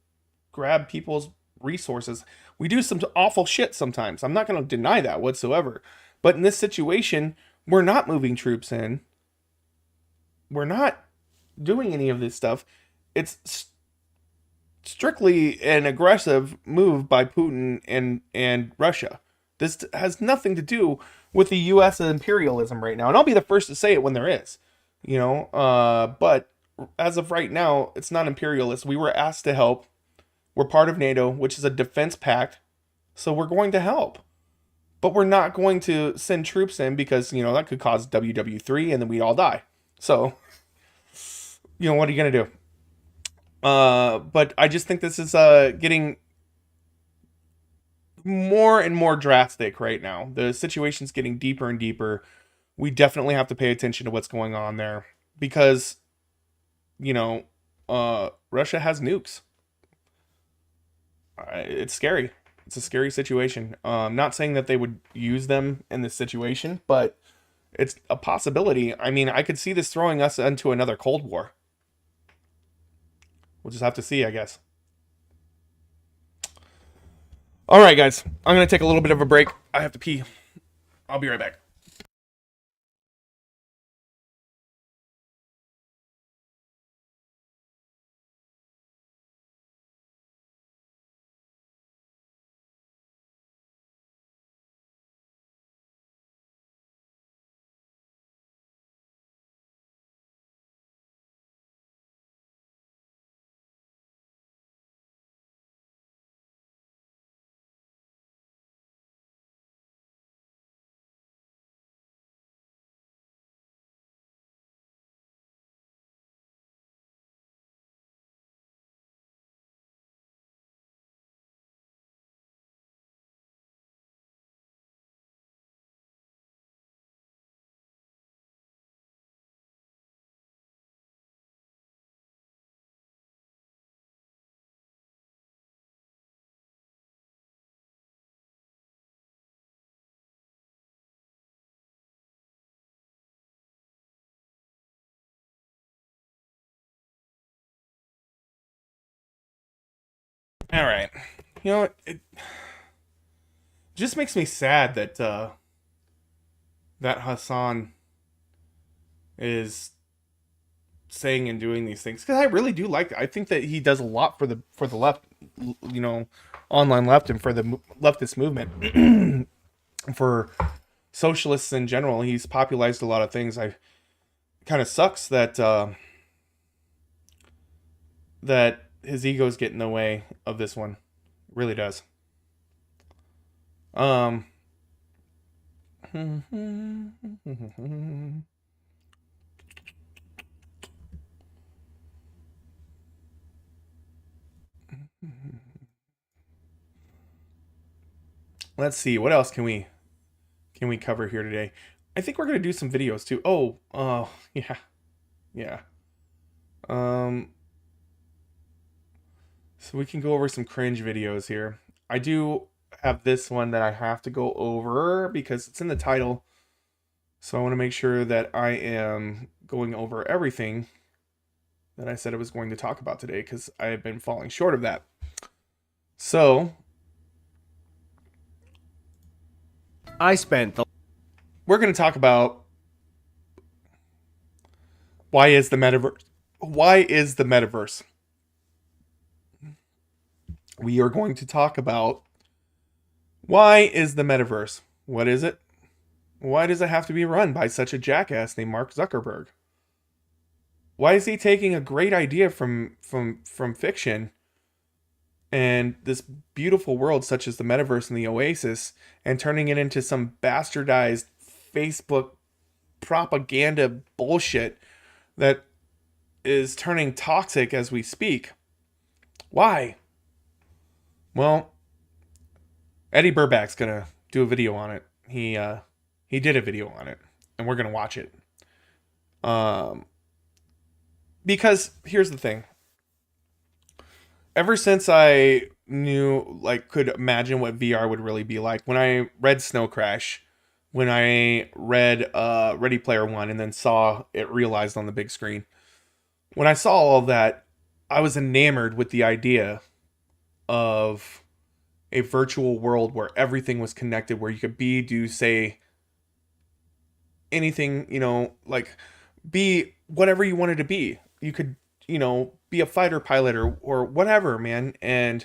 grab people's resources. We do some awful shit sometimes. I'm not going to deny that whatsoever. But in this situation, we're not moving troops in. We're not doing any of this stuff. It's strictly an aggressive move by Putin and Russia. This has nothing to do with the U.S. imperialism right now. And I'll be the first to say it when there is. You know, but as of right now, it's not imperialist. We were asked to help. We're part of NATO, which is a defense pact, so we're going to help. But we're not going to send troops in because, you know, that could cause WW3 and then we'd all die. So, you know, what are you going to do? But I just think this is getting more and more drastic right now. The situation's getting deeper and deeper. We definitely have to pay attention to what's going on there because, you know, Russia has nukes. It's scary. It's a scary situation. Not saying that they would use them in this situation, but it's a possibility. I mean, I could see this throwing us into another Cold War. We'll just have to see, I guess. All right, guys. I'm going to take a little bit of a break. I have to pee. I'll be right back. All right. You know, it just makes me sad that that Hassan is saying and doing these things, because I really do like it. I think that he does a lot for the left, you know, online left, and for the leftist movement, for socialists in general. He's popularized a lot of things. I kind of sucks that that his egos get in the way of this one. Really does. Let's see, what else can we cover here today? I think we're gonna do some videos too. Yeah. So we can go over some cringe videos here. I do have this one that I have to go over because it's in the title. So I want to make sure that I am going over everything that I said I was going to talk about today, because I have been falling short of that. So we're going to talk about why is the metaverse? Why is the metaverse? We are going to talk about why is the metaverse? What is it? Why does it have to be run by such a jackass named Mark Zuckerberg? Why is he taking a great idea from fiction and this beautiful world such as the metaverse and the Oasis and turning it into some bastardized Facebook propaganda bullshit that is turning toxic as we speak? Why? Well, Eddie Burbach's gonna do a video on it. He did a video on it, and we're gonna watch it. Because here's the thing. Ever since I could imagine what VR would really be like, when I read Snow Crash, when I read Ready Player One, and then saw it realized on the big screen, when I saw all of that, I was enamored with the idea of a virtual world where everything was connected, where you could do, say, anything, be whatever you wanted to be. You could, be a fighter pilot or whatever, man. And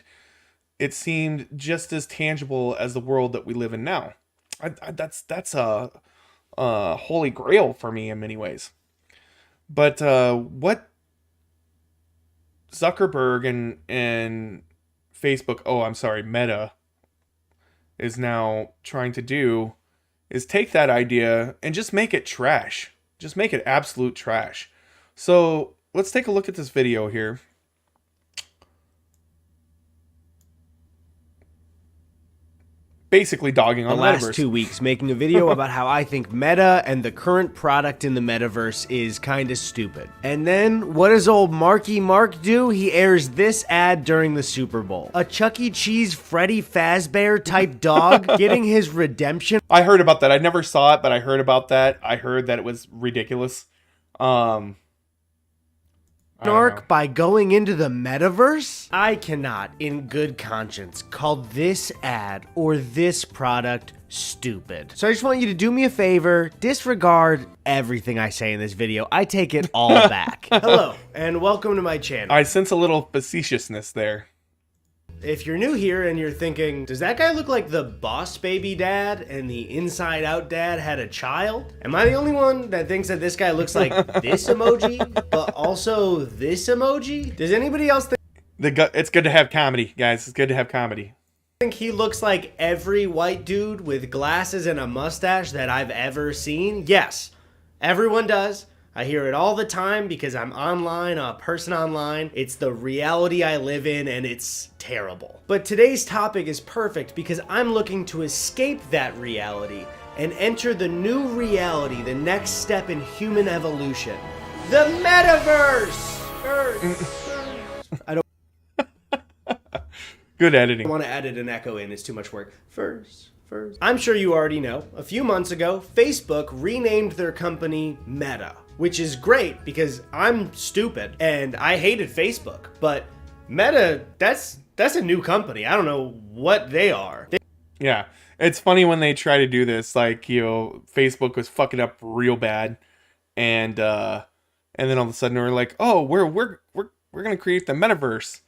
it seemed just as tangible as the world that we live in now. That's a holy grail for me in many ways. But what Zuckerberg and Facebook, Meta, is now trying to do is take that idea and just make it trash. Just make it absolute trash. So let's take a look at this video here. Basically dogging on the last metaverse. 2 weeks making a video about how I think Meta and the current product in the metaverse is kind of stupid. And then what does old Marky Mark do? He airs this ad during the Super Bowl. A Chuck E. Cheese Freddy Fazbear type dog getting his redemption. I heard about that. I never saw it, but I heard about that. I heard that it was ridiculous. I arc by going into the metaverse? I cannot, in good conscience, call this ad or this product stupid. So I just want you to do me a favor, disregard everything I say in this video. I take it all back. Hello, and welcome to my channel. I sense a little facetiousness there. If you're new here and you're thinking, does that guy look like the Boss Baby dad and the Inside Out dad had a child? Am I the only one that thinks that this guy looks like this emoji, but also this emoji? Does anybody else It's good to have comedy, guys. It's good to have comedy. think he looks like every white dude with glasses and a mustache that I've ever seen? Yes, everyone does. I hear it all the time because I'm online, a person online. It's the reality I live in and it's terrible. But today's topic is perfect because I'm looking to escape that reality and enter the new reality, the next step in human evolution. The Metaverse! I don't Good editing. want to edit an echo in, it's too much work. First. I'm sure you already know, a few months ago, Facebook renamed their company Meta, which is great because I'm stupid and I hated Facebook. But Meta, that's a new company. I don't know what they are. Yeah, it's funny when they try to do this, like, you know, Facebook was fucking up real bad, and then all of a sudden we're like, oh, we're gonna create the metaverse.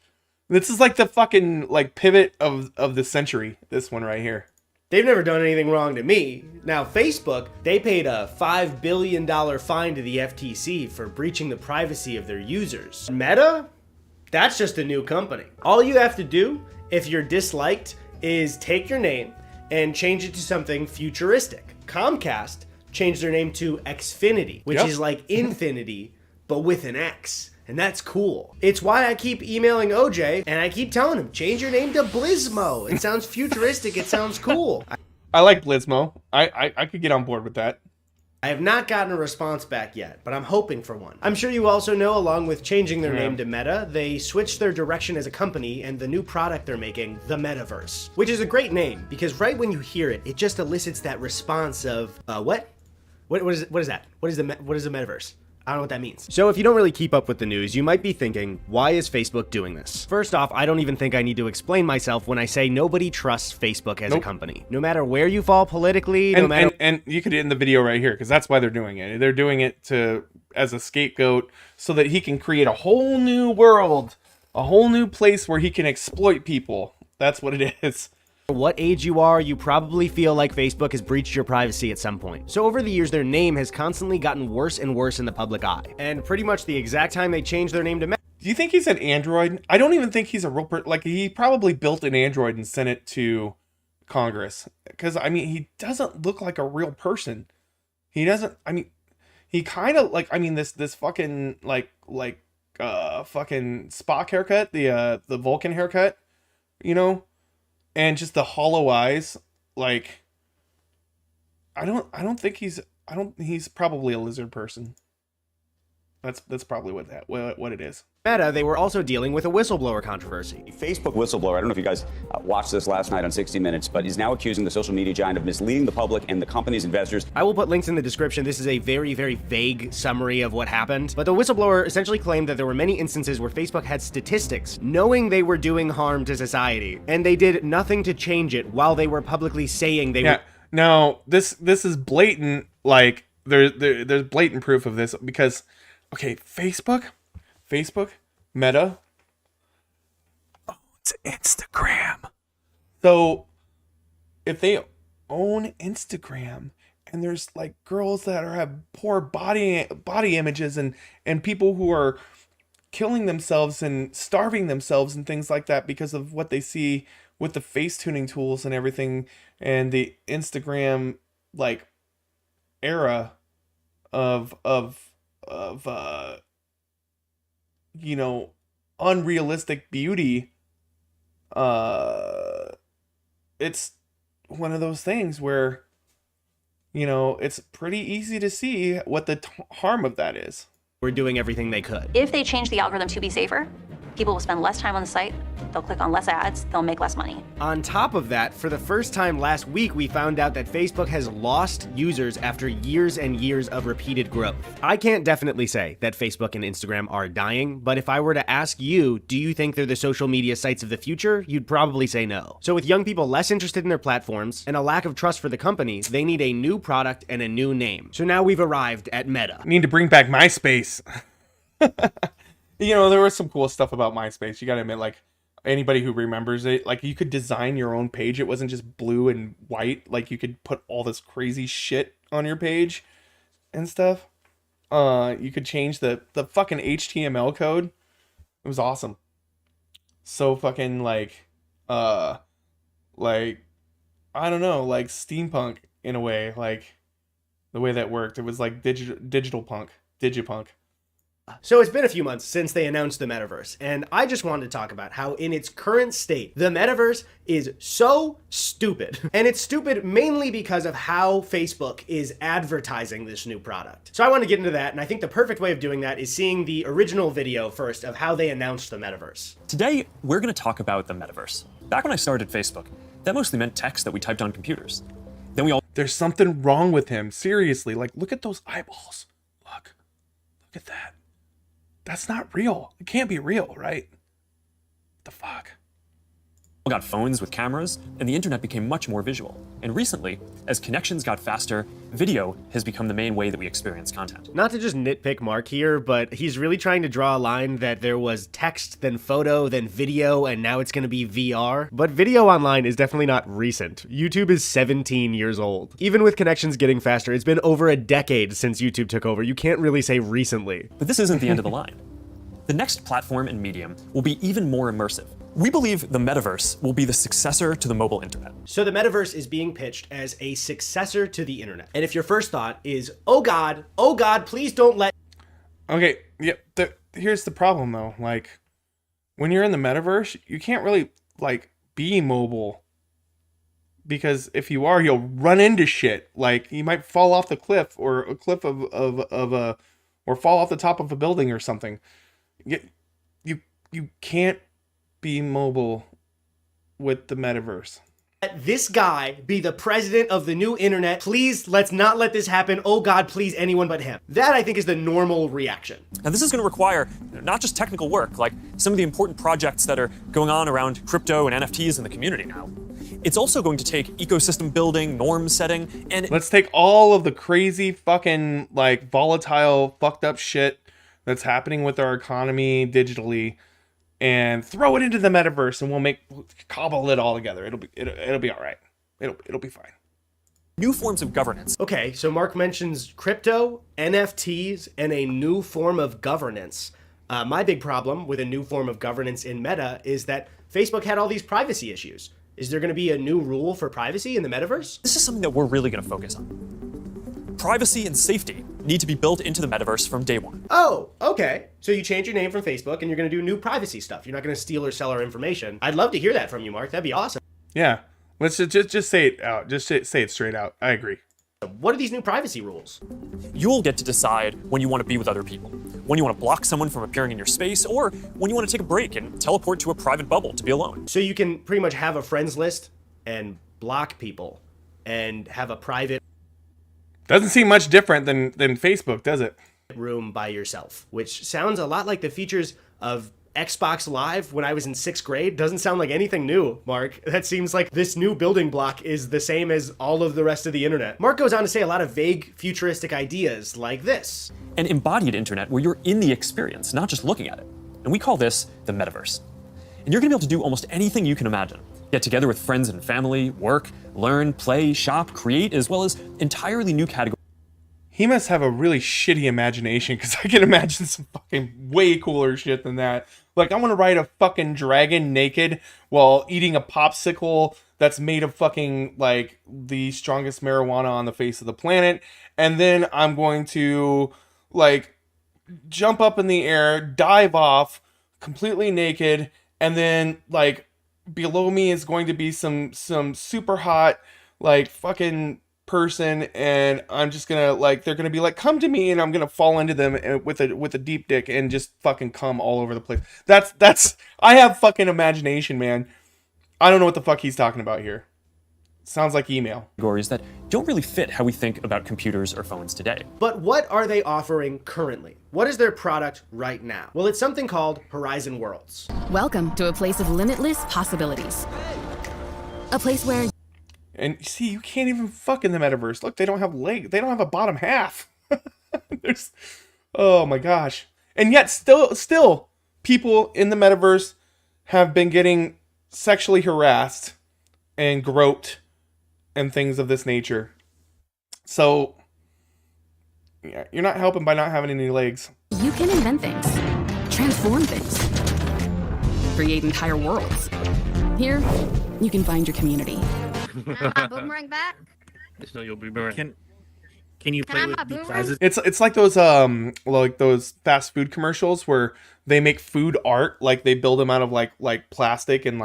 This is like the fucking like pivot of the century. This one right here. They've never done anything wrong to me. Now, Facebook, they paid a $5 billion fine to the FTC for breaching the privacy of their users. Meta? That's just a new company. All you have to do, if you're disliked, is take your name and change it to something futuristic. Comcast changed their name to Xfinity, which is like infinity, but with an X. And that's cool. It's why I keep emailing OJ and I keep telling him, change your name to Blizmo. It sounds futuristic. It sounds cool. I like Blizmo. I could get on board with that. I have not gotten a response back yet, but I'm hoping for one. I'm sure you also know, along with changing their name to Meta, they switched their direction as a company and the new product they're making, the Metaverse, which is a great name because right when you hear it, it just elicits that response of, what? What is that? What is the Metaverse? I don't know what that means. So if you don't really keep up with the news, you might be thinking, why is Facebook doing this? First off, I don't even think I need to explain myself when I say nobody trusts Facebook as a company. No matter where you fall politically, and you could end the video right here because that's why they're doing it. They're doing it as a scapegoat so that he can create a whole new world, a whole new place where he can exploit people. That's what it is. What age you are, you probably feel like Facebook has breached your privacy at some point. So over the years, their name has constantly gotten worse and worse in the public eye. And pretty much the exact time they changed their name to Meta. Do you think he's an android? I don't even think he's a real person. Like, he probably built an android and sent it to Congress. Because, I mean, he doesn't look like a real person. He doesn't, I mean, he kind of, like, I mean, this fucking, fucking Spock haircut, the Vulcan haircut, you know? And just the hollow eyes, like, he's probably a lizard person. That's probably what it is. Meta, they were also dealing with a whistleblower controversy. Facebook whistleblower, I don't know if you guys watched this last night on 60 Minutes, but he's now accusing the social media giant of misleading the public and the company's investors. I will put links in the description. This is a very, very vague summary of what happened. But the whistleblower essentially claimed that there were many instances where Facebook had statistics, knowing they were doing harm to society, and they did nothing to change it while they were publicly saying they were. Now, this is blatant, like, there's blatant proof of this because, okay, Facebook, Meta, it's Instagram. So if they own Instagram and there's like girls that have poor body images and people who are killing themselves and starving themselves and things like that because of what they see with the face tuning tools and everything and the Instagram like era of you know, unrealistic beauty, it's one of those things where, you know, it's pretty easy to see what the harm of that is. We're doing everything they could. If they change the algorithm to be safer, People will spend less time on the site, they'll click on less ads, they'll make less money. On top of that, for the first time last week, we found out that Facebook has lost users after years and years of repeated growth. I can't definitely say that Facebook and Instagram are dying, but if I were to ask you, do you think they're the social media sites of the future? You'd probably say no. So with young people less interested in their platforms and a lack of trust for the company, they need a new product and a new name. So now we've arrived at Meta. Need to bring back MySpace. You know, there was some cool stuff about MySpace. You gotta admit, like, anybody who remembers it, like, you could design your own page. It wasn't just blue and white. Like, you could put all this crazy shit on your page and stuff. You could change the fucking HTML code. It was awesome. So fucking, like, I don't know, like steampunk in a way, like the way that worked. It was like digipunk. So it's been a few months since they announced the Metaverse, and I just wanted to talk about how in its current state, the Metaverse is so stupid. And it's stupid mainly because of how Facebook is advertising this new product. So I want to get into that, and I think the perfect way of doing that is seeing the original video first of how they announced the Metaverse. Today, we're going to talk about the Metaverse. Back when I started Facebook, that mostly meant text that we typed on computers. Then we all... There's something wrong with him. Seriously, like, look at those eyeballs. Look at that. That's not real. It can't be real, right? What the fuck? got phones with cameras, and the internet became much more visual. And recently, as connections got faster, video has become the main way that we experience content. Not to just nitpick Mark here, but he's really trying to draw a line that there was text, then photo, then video, and now it's going to be VR. But video online is definitely not recent. YouTube is 17 years old. Even with connections getting faster, it's been over a decade since YouTube took over. You can't really say recently. But this isn't the end of the line. The next platform and medium will be even more immersive. We believe the Metaverse will be the successor to the mobile internet. So the Metaverse is being pitched as a successor to the internet. And if your first thought is, oh God, please don't let... Okay, yeah, here's the problem though. Like, when you're in the Metaverse, you can't really, like, be mobile. Because if you are, you'll run into shit. Like, you might fall off the cliff, or a cliff or fall off the top of a building or something. You can't be mobile with the Metaverse. Let this guy be the president of the new internet. Please, let's not let this happen. Oh God, please, anyone but him. That, I think, is the normal reaction. Now, this is going to require not just technical work, like some of the important projects that are going on around crypto and NFTs in the community now. It's also going to take ecosystem building, norm setting, and... Let's take all of the crazy fucking, like, volatile, fucked up shit that's happening with our economy digitally and throw it into the Metaverse, and we'll cobble it all together. It'll be all right. It'll be fine. New forms of governance. Okay, so Mark mentions crypto, NFTs, and a new form of governance. My big problem with a new form of governance in Meta is that Facebook had all these privacy issues. Is there going to be a new rule for privacy in the Metaverse? This is something that we're really going to focus on. Privacy and safety need to be built into the Metaverse from day one. Oh, okay. So you change your name from Facebook and you're going to do new privacy stuff. You're not going to steal or sell our information. I'd love to hear that from you, Mark. That'd be awesome. Yeah. Let's just say it out. Just say it straight out. I agree. What are these new privacy rules? You'll get to decide when you want to be with other people, when you want to block someone from appearing in your space, or when you want to take a break and teleport to a private bubble to be alone. So you can pretty much have a friends list and block people and have a private... Doesn't seem much different than Facebook, does it? ...room by yourself, which sounds a lot like the features of Xbox Live when I was in 6th grade. Doesn't sound like anything new, Mark. That seems like this new building block is the same as all of the rest of the internet. Mark goes on to say a lot of vague, futuristic ideas like this. An embodied internet where you're in the experience, not just looking at it. And we call this the Metaverse. And you're gonna be able to do almost anything you can imagine. Get together with friends and family, work, learn, play, shop, create, as well as entirely new categories. He must have a really shitty imagination, because I can imagine some fucking way cooler shit than that. Like, I want to ride a fucking dragon naked while eating a popsicle that's made of fucking, like, the strongest marijuana on the face of the planet. And then I'm going to, like, jump up in the air, dive off, completely naked, and then, like, below me is going to be some super hot, like, fucking person, and I'm just gonna like, they're gonna be like, come to me, and I'm gonna fall into them with a deep dick and just fucking come all over the place. That's I have fucking imagination, man. I don't know what the fuck he's talking about here. Sounds like email. Categories that don't really fit how we think about computers or phones today. But what are they offering currently? What is their product right now? Well, it's something called Horizon Worlds. Welcome to a place of limitless possibilities. A place where... And see, you can't even fuck in the metaverse. Look, they don't have legs. They don't have a bottom half. There's, oh my gosh. And yet still people in the metaverse have been getting sexually harassed and groped and things of this nature. So yeah, you're not helping by not having any legs. You can invent things, transform things, create entire worlds. Here, you can find your community. Can I have my boomerang back? There's no your boomerang. Can you play with the prizes? It's like those fast food commercials where they make food art, like they build them out of like plastic and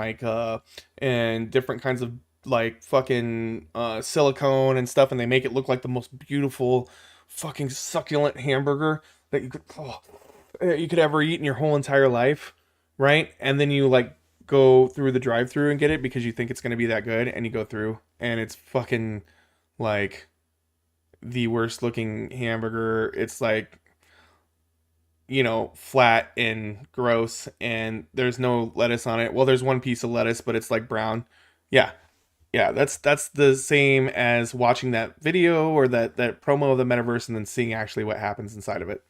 and different kinds of like fucking silicone and stuff, and they make it look like the most beautiful fucking succulent hamburger that you could ever eat in your whole entire life, right? And then you like go through the drive-through and get it because you think it's going to be that good, and you go through and it's fucking like the worst looking hamburger. It's like, you know, flat and gross, and there's no lettuce on it. Well, there's one piece of lettuce, but it's like brown. Yeah, that's the same as watching that video or that promo of the metaverse and then seeing actually what happens inside of it.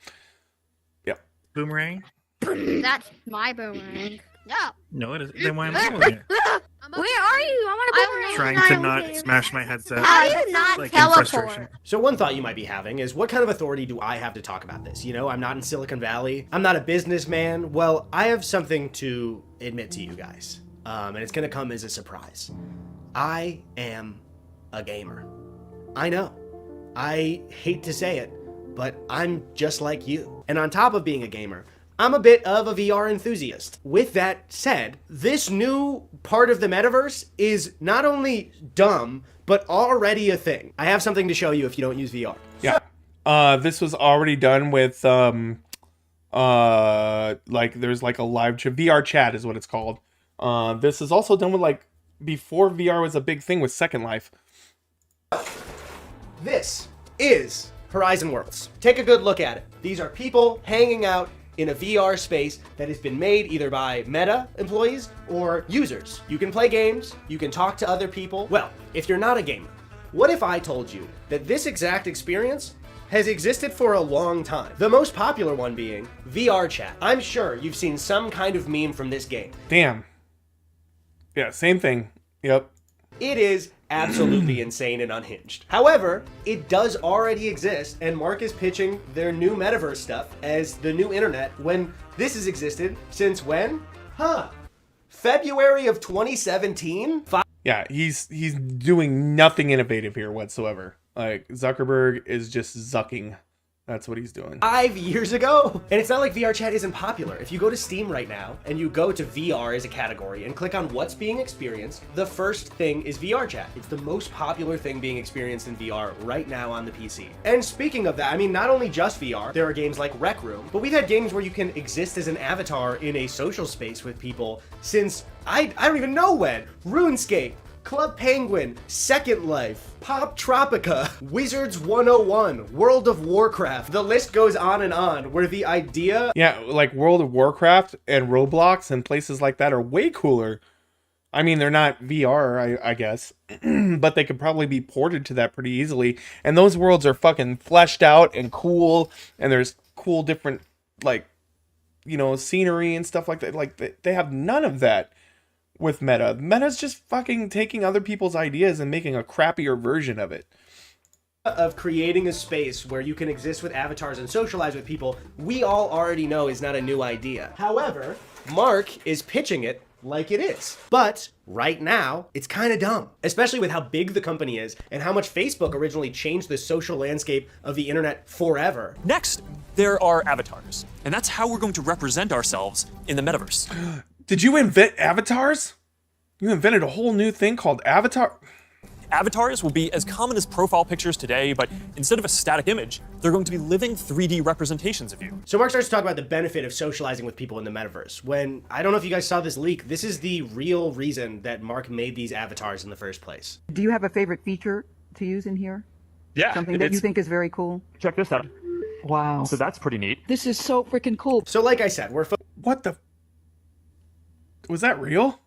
Yep. Boomerang? That's my boomerang. No, it isn't. Then why am I holding it? Where are you? I want a boomerang. Trying to not smash my headset. How do you not teleport? So one thought you might be having is, what kind of authority do I have to talk about this? You know, I'm not in Silicon Valley. I'm not a businessman. Well, I have something to admit to you guys. And it's going to come as a surprise. I am a gamer. I know. I hate to say it, but I'm just like you. And on top of being a gamer, I'm a bit of a VR enthusiast. With that said, this new part of the metaverse is not only dumb, but already a thing. I have something to show you if you don't use VR. Yeah. This was already done with, like, there's like a live chat. VR chat is what it's called. This is also done with, like, before VR was a big thing with Second Life. This is Horizon Worlds. Take a good look at it. These are people hanging out in a VR space that has been made either by Meta employees or users. You can play games, you can talk to other people. Well, if you're not a gamer, what if I told you that this exact experience has existed for a long time? The most popular one being VR chat. I'm sure you've seen some kind of meme from this game. Damn. Yeah, same thing. Yep. It is absolutely insane and unhinged. However, it does already exist, and Mark is pitching their new metaverse stuff as the new internet when this has existed since when? February of 2017? Yeah, he's doing nothing innovative here whatsoever. Like, Zuckerberg is just zucking. That's what he's doing. 5 years ago? And it's not like VR chat isn't popular. If you go to Steam right now and you go to VR as a category and click on what's being experienced, the first thing is VR chat. It's the most popular thing being experienced in VR right now on the PC. And speaking of that, I mean, not only just VR, there are games like Rec Room, but we've had games where you can exist as an avatar in a social space with people since, I don't even know when. RuneScape, Club Penguin, Second Life, Pop Tropica, Wizards 101, World of Warcraft. The list goes on and on, where the idea... Yeah, like World of Warcraft and Roblox and places like that are way cooler. I mean, they're not VR, I guess, but they could probably be ported to that pretty easily. And those worlds are fucking fleshed out and cool, and there's cool different, like, you know, scenery and stuff like that. Like, they have none of that with Meta. Meta's just fucking taking other people's ideas and making a crappier version of it. Of creating a space where you can exist with avatars and socialize with people, we all already know is not a new idea. However, Mark is pitching it like it is. But right now, it's kind of dumb, especially with how big the company is and how much Facebook originally changed the social landscape of the internet forever. Next, there are avatars, and that's how we're going to represent ourselves in the metaverse. Did you invent avatars? You invented a whole new thing called avatar? Avatars will be as common as profile pictures today, but instead of a static image, they're going to be living 3D representations of you. So Mark starts to talk about the benefit of socializing with people in the metaverse. When, I don't know if you guys saw this leak, this is the real reason that Mark made these avatars in the first place. Do you have a favorite feature to use in here? Yeah. Something that you think is very cool? Check this out. Wow. So that's pretty neat. This is so freaking cool. So like I said, we're What the? Was that real?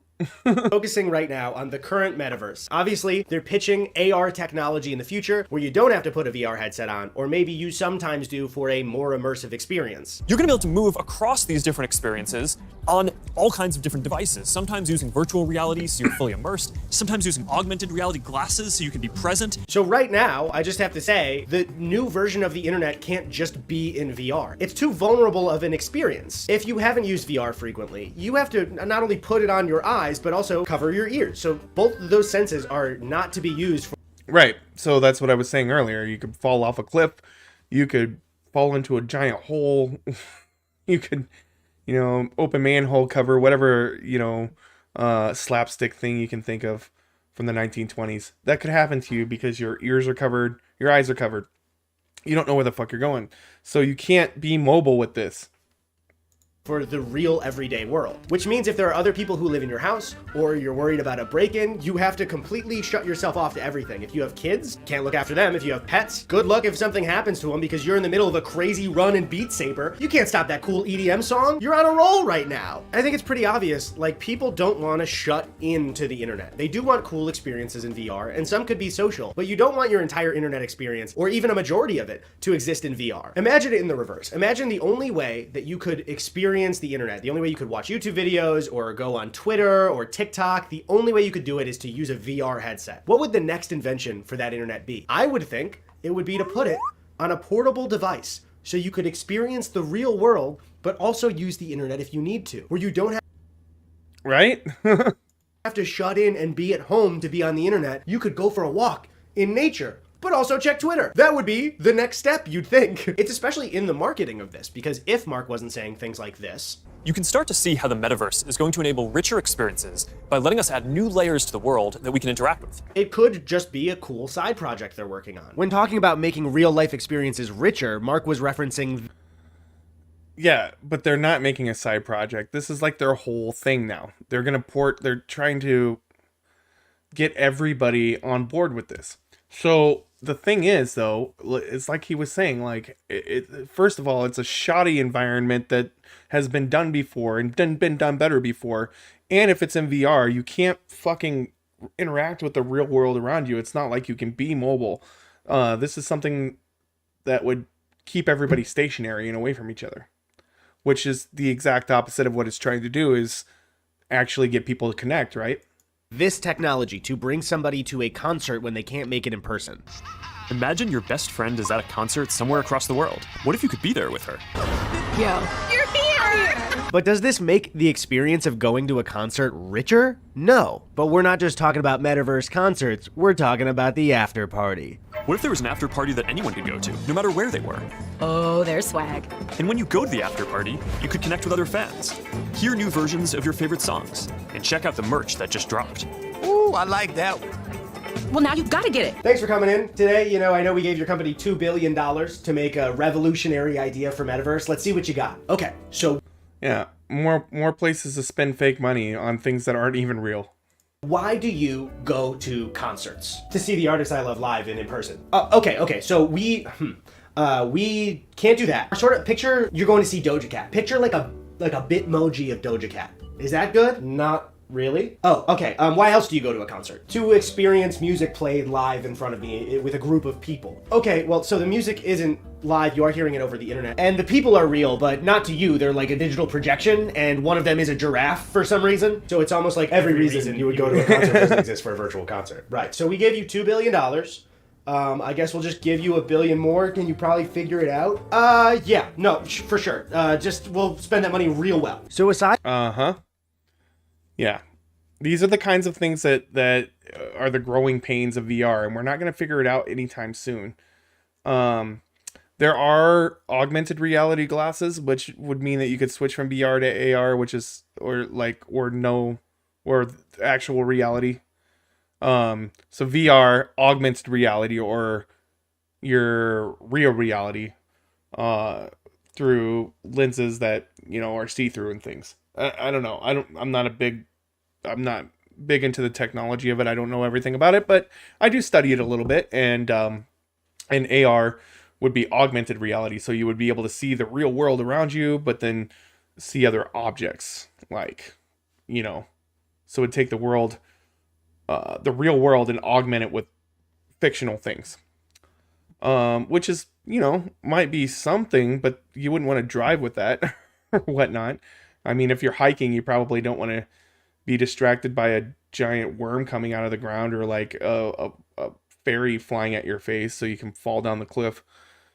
focusing right now on the current metaverse. Obviously, they're pitching AR technology in the future where you don't have to put a VR headset on, or maybe you sometimes do for a more immersive experience. You're going to be able to move across these different experiences on all kinds of different devices, sometimes using virtual reality so you're fully immersed, sometimes using augmented reality glasses so you can be present. So right now, I just have to say, the new version of the internet can't just be in VR. It's too vulnerable of an experience. If you haven't used VR frequently, you have to not only put it on your eyes, but also cover your ears. So both of those senses are not to be used for. Right. So that's what I was saying earlier. You could fall off a cliff. You could fall into a giant hole. You could, open manhole cover, whatever, slapstick thing you can think of from the 1920s. That could happen to you because your ears are covered, your eyes are covered. You don't know where the fuck you're going. So you can't be mobile with this. For the real everyday world. Which means if there are other people who live in your house, or you're worried about a break-in, you have to completely shut yourself off to everything. If you have kids, can't look after them. If you have pets, good luck if something happens to them because you're in the middle of a crazy run in Beat Saber. You can't stop that cool EDM song. You're on a roll right now. I think it's pretty obvious, like, people don't want to shut into the internet. They do want cool experiences in VR, and some could be social, but you don't want your entire internet experience, or even a majority of it, to exist in VR. Imagine it in the reverse. Imagine the only way that you could experience the internet, the only way you could watch YouTube videos or go on Twitter or TikTok, the only way you could do it is to use a VR headset. What would the next invention for that internet be? I would think it would be to put it on a portable device so you could experience the real world, but also use the internet if you need to, where you don't have right? have to shut in and be at home to be on the internet. You could go for a walk in nature, but also check Twitter. That would be the next step, you'd think. It's especially in the marketing of this, because if Mark wasn't saying things like this, you can start to see how the metaverse is going to enable richer experiences by letting us add new layers to the world that we can interact with. It could just be a cool side project they're working on. When talking about making real life experiences richer, Mark was referencing... Yeah, but they're not making a side project. This is like their whole thing now. They're trying to get everybody on board with this. So the thing is, though, it's like he was saying, like, first of all, it's a shoddy environment that has been done before and been done better before. And if it's in VR, you can't fucking interact with the real world around you. It's not like you can be mobile. This is something that would keep everybody stationary and away from each other, which is the exact opposite of what it's trying to do, is actually get people to connect, right? This technology to bring somebody to a concert when they can't make it in person. Imagine your best friend is at a concert somewhere across the world. What if you could be there with her? Yo. You're here! But does this make the experience of going to a concert richer? No. But we're not just talking about metaverse concerts, we're talking about the after party. What if there was an after party that anyone could go to, no matter where they were? Oh, there's swag. And when you go to the after party, you could connect with other fans, hear new versions of your favorite songs, and check out the merch that just dropped. Ooh, I like that one. Well, now you've got to get it. Thanks for coming in. Today, I know we gave your company $2 billion to make a revolutionary idea for Metaverse. Let's see what you got. Okay, so... Yeah, more places to spend fake money on things that aren't even real. Why do you go to concerts? To see the artists I love live and in person. Okay, so we can't do that. Sort of picture you're going to see Doja Cat. Picture like a Bitmoji of Doja Cat. Is that good? Not really. Oh, okay. Why else do you go to a concert? To experience music played live in front of me with a group of people. Okay, well, so the music isn't live, you are hearing it over the internet. And the people are real, but not to you. They're like a digital projection, and one of them is a giraffe for some reason. So it's almost like every reason you would go to a concert doesn't exist for a virtual concert. Right, so we gave you $2 billion. I guess we'll just give you $1 billion more. Can you probably figure it out? Yeah, no, for sure. We'll spend that money real well. So aside... Yeah. These are the kinds of things that are the growing pains of VR, and we're not going to figure it out anytime soon. There are augmented reality glasses, which would mean that you could switch from VR to AR, or actual reality. So VR, augmented reality, or your real reality, through lenses that, you know, are see-through and things. I don't know. I'm not big into the technology of it. I don't know everything about it, but I do study it a little bit. And AR would be augmented reality. So you would be able to see the real world around you, but then see other objects, like, you know, so it'd take the world, the real world, and augment it with fictional things. Which is, you know, might be something, but you wouldn't want to drive with that or whatnot. I mean, if you're hiking, you probably don't want to be distracted by a giant worm coming out of the ground, or like a fairy flying at your face so you can fall down the cliff.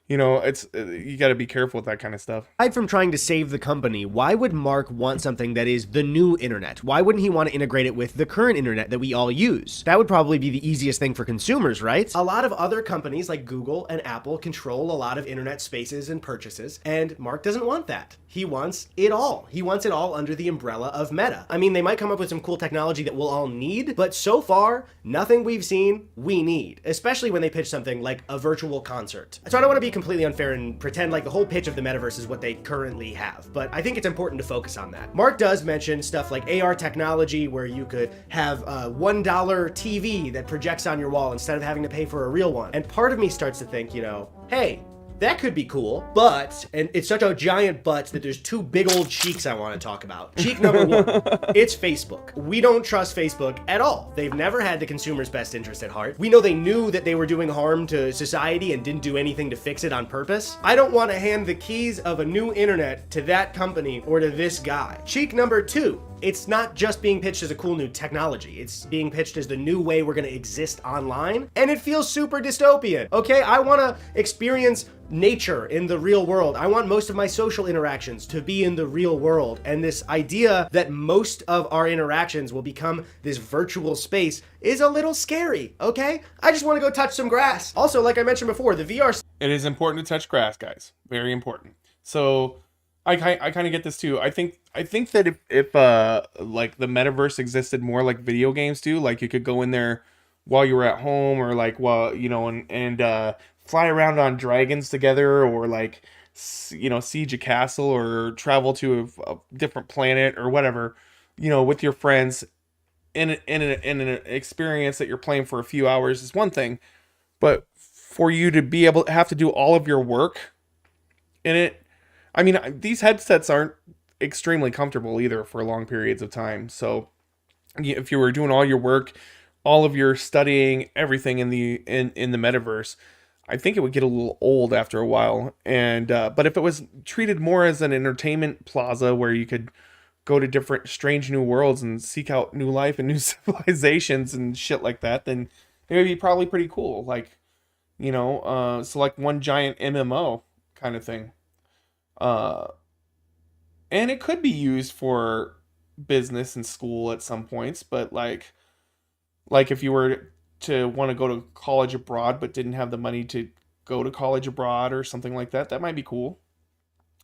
You know, you got to be careful with that kind of stuff. Aside from trying to save the company, why would Mark want something that is the new internet? Why wouldn't he want to integrate it with the current internet that we all use? That would probably be the easiest thing for consumers, right? A lot of other companies like Google and Apple control a lot of internet spaces and purchases, and Mark doesn't want that. He wants it all. He wants it all under the umbrella of Meta. I mean, they might come up with some cool technology that we'll all need, but so far, nothing we've seen we need, especially when they pitch something like a virtual concert. So I don't want to be completely unfair and pretend like the whole pitch of the metaverse is what they currently have, but I think it's important to focus on that. Mark does mention stuff like AR technology, where you could have a $1 TV that projects on your wall instead of having to pay for a real one. And part of me starts to think, you know, hey, that could be cool, but, and it's such a giant but that there's two big old cheeks I want to talk about. Cheek number one, it's Facebook. We don't trust Facebook at all. They've never had the consumer's best interest at heart. We know they knew that they were doing harm to society and didn't do anything to fix it on purpose. I don't want to hand the keys of a new internet to that company or to this guy. Cheek number two, it's not just being pitched as a cool new technology. It's being pitched as the new way we're going to exist online. And it feels super dystopian. Okay, I want to experience nature in the real world. I want most of my social interactions to be in the real world. And this idea that most of our interactions will become this virtual space is a little scary, okay? I just want to go touch some grass. Also, like I mentioned before, the VR... It is important to touch grass, guys. Very important. So I kind of get this too. I think that if like the metaverse existed more like video games do, like you could go in there while you were at home, or like while, you know, and fly around on dragons together, or like, you know, siege a castle, or travel to a different planet or whatever, you know, with your friends in an experience that you're playing for a few hours is one thing, but for you to be able to have to do all of your work in it, I mean, these headsets aren't extremely comfortable either for long periods of time. So if you were doing all your work, all of your studying, everything in the metaverse, I think it would get a little old after a while. And but if it was treated more as an entertainment plaza where you could go to different strange new worlds and seek out new life and new civilizations and shit like that, then it would be probably pretty cool. Like, you know, so like one giant MMO kind of thing. And it could be used for business and school at some points, but like if you were to want to go to college abroad but didn't have the money to go to college abroad or something like that, that might be cool.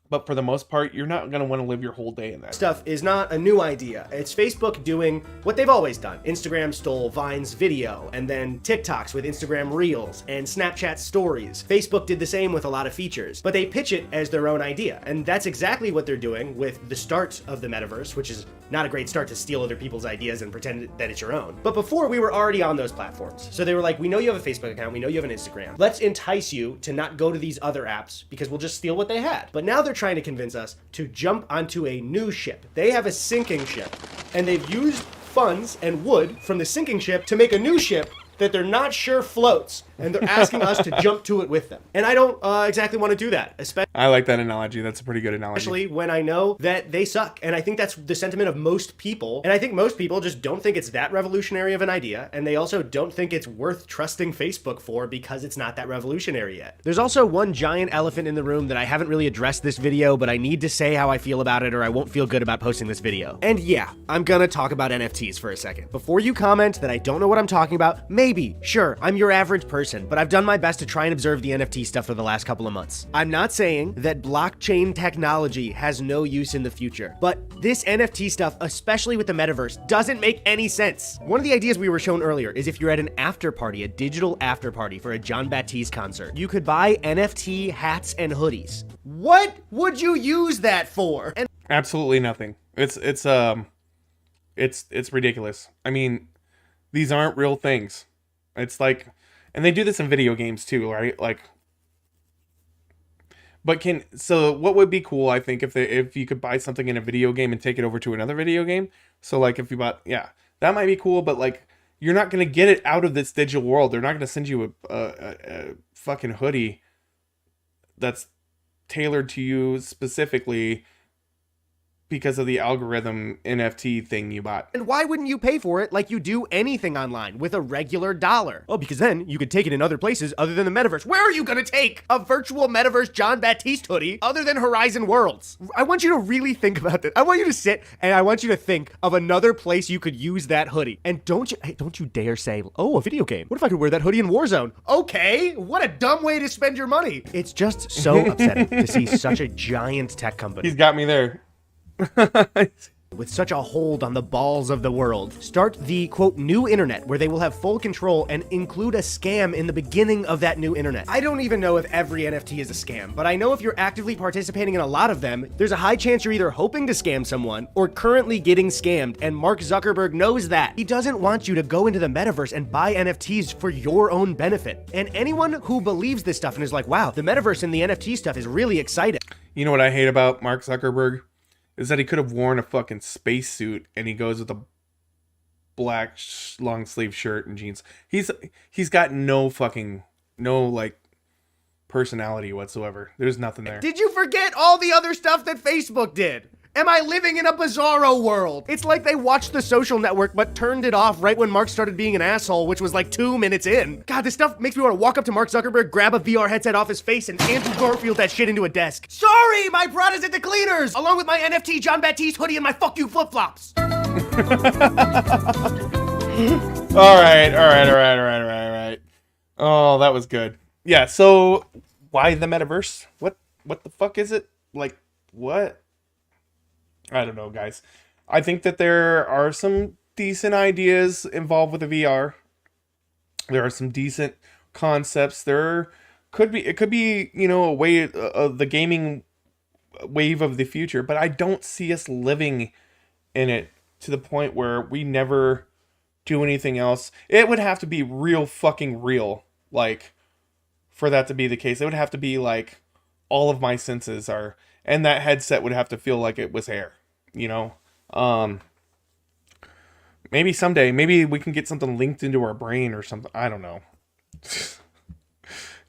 But for the most part, you're not going to want to live your whole day in that. Stuff is not a new idea. It's Facebook doing what they've always done. Instagram stole Vine's video, and then TikToks with Instagram Reels, and Snapchat Stories. Facebook did the same with a lot of features, but they pitch it as their own idea. And that's exactly what they're doing with the start of the metaverse, which is not a great start to steal other people's ideas and pretend that it's your own. But before, we were already on those platforms. So they were like, we know you have a Facebook account, we know you have an Instagram. Let's entice you to not go to these other apps because we'll just steal what they had. But now they're trying to convince us to jump onto a new ship. They have a sinking ship, and they've used funds and wood from the sinking ship to make a new ship that they're not sure floats, and they're asking us to jump to it with them. And I don't exactly want to do that, especially... I like that analogy. That's a pretty good analogy. Especially when I know that they suck. And I think that's the sentiment of most people. And I think most people just don't think it's that revolutionary of an idea, and they also don't think it's worth trusting Facebook for because it's not that revolutionary yet. There's also one giant elephant in the room that I haven't really addressed this video, but I need to say how I feel about it or I won't feel good about posting this video. And yeah, I'm gonna talk about NFTs for a second. Before you comment that I don't know what I'm talking about, maybe maybe, sure, I'm your average person, but I've done my best to try and observe the NFT stuff for the last couple of months. I'm not saying that blockchain technology has no use in the future, but this NFT stuff, especially with the metaverse, doesn't make any sense. One of the ideas we were shown earlier is if you're at an after party, a digital after party for a John Baptiste concert, you could buy NFT hats and hoodies. What would you use that for? And absolutely nothing. It's ridiculous. I mean, these aren't real things. It's like, and they do this in video games too, right? Like, but so what would be cool, I think, if you could buy something in a video game and take it over to another video game. So like if you bought, yeah, that might be cool, but like, you're not going to get it out of this digital world. They're not going to send you a fucking hoodie that's tailored to you specifically because of the algorithm NFT thing you bought. And why wouldn't you pay for it like you do anything online with a regular dollar? Oh, because then you could take it in other places other than the metaverse. Where are you gonna take a virtual metaverse John Baptiste hoodie other than Horizon Worlds? I want you to really think about this. I want you to sit and I want you to think of another place you could use that hoodie. And don't you dare say, oh, a video game. What if I could wear that hoodie in Warzone? Okay, what a dumb way to spend your money. It's just so upsetting to see such a giant tech company. He's got me there. With such a hold on the balls of the world, start the, quote, new internet where they will have full control and include a scam in the beginning of that new internet. I don't even know if every NFT is a scam, but I know if you're actively participating in a lot of them, there's a high chance you're either hoping to scam someone or currently getting scammed, and Mark Zuckerberg knows that. He doesn't want you to go into the metaverse and buy NFTs for your own benefit. And anyone who believes this stuff and is like, wow, the metaverse and the NFT stuff is really exciting. You know what I hate about Mark Zuckerberg? Is that he could have worn a fucking spacesuit and he goes with a black long sleeve shirt and jeans. He's got no like personality whatsoever. There's nothing there. Did you forget all the other stuff that Facebook did? Am I living in a bizarro world? It's like they watched The Social Network but turned it off right when Mark started being an asshole, which was like 2 minutes in. God, this stuff makes me want to walk up to Mark Zuckerberg, grab a VR headset off his face, and Andrew Garfield that shit into a desk. Sorry, my Prada's at the cleaners, along with my NFT John Baptiste hoodie and my fuck you flip-flops. All right. Oh, that was good. Yeah, so why the metaverse? What the fuck is it? Like, what? I don't know, guys. I think that there are some decent ideas involved with the VR. There are some decent concepts. It could be, you know, a way of the gaming wave of the future, but I don't see us living in it to the point where we never do anything else. It would have to be real fucking real, like, for that to be the case. It would have to be like all of my senses are, and that headset would have to feel like it was air, you know? Maybe someday, maybe we can get something linked into our brain or something. I don't know.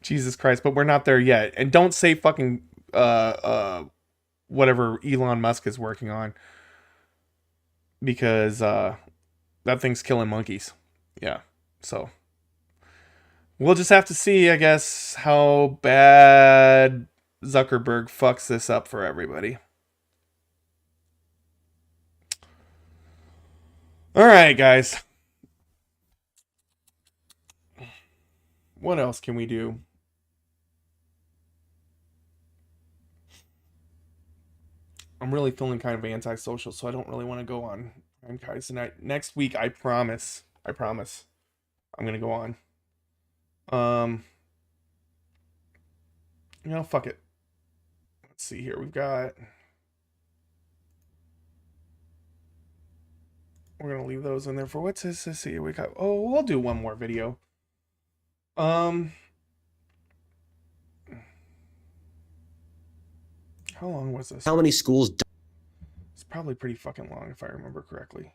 Jesus Christ, but we're not there yet. And don't say fucking whatever Elon Musk is working on, because that thing's killing monkeys. Yeah, so we'll just have to see, I guess, how bad Zuckerberg fucks this up for everybody. All right, guys. What else can we do? I'm really feeling kind of antisocial, so I don't really want to go on PrimeCayes tonight. Next week, I promise, I'm going to go on. You know, fuck it. Let's see here. We're going to leave those in there for what's this? Let's see. We'll do one more video. How long was this? How many schools? It's probably pretty fucking long if I remember correctly.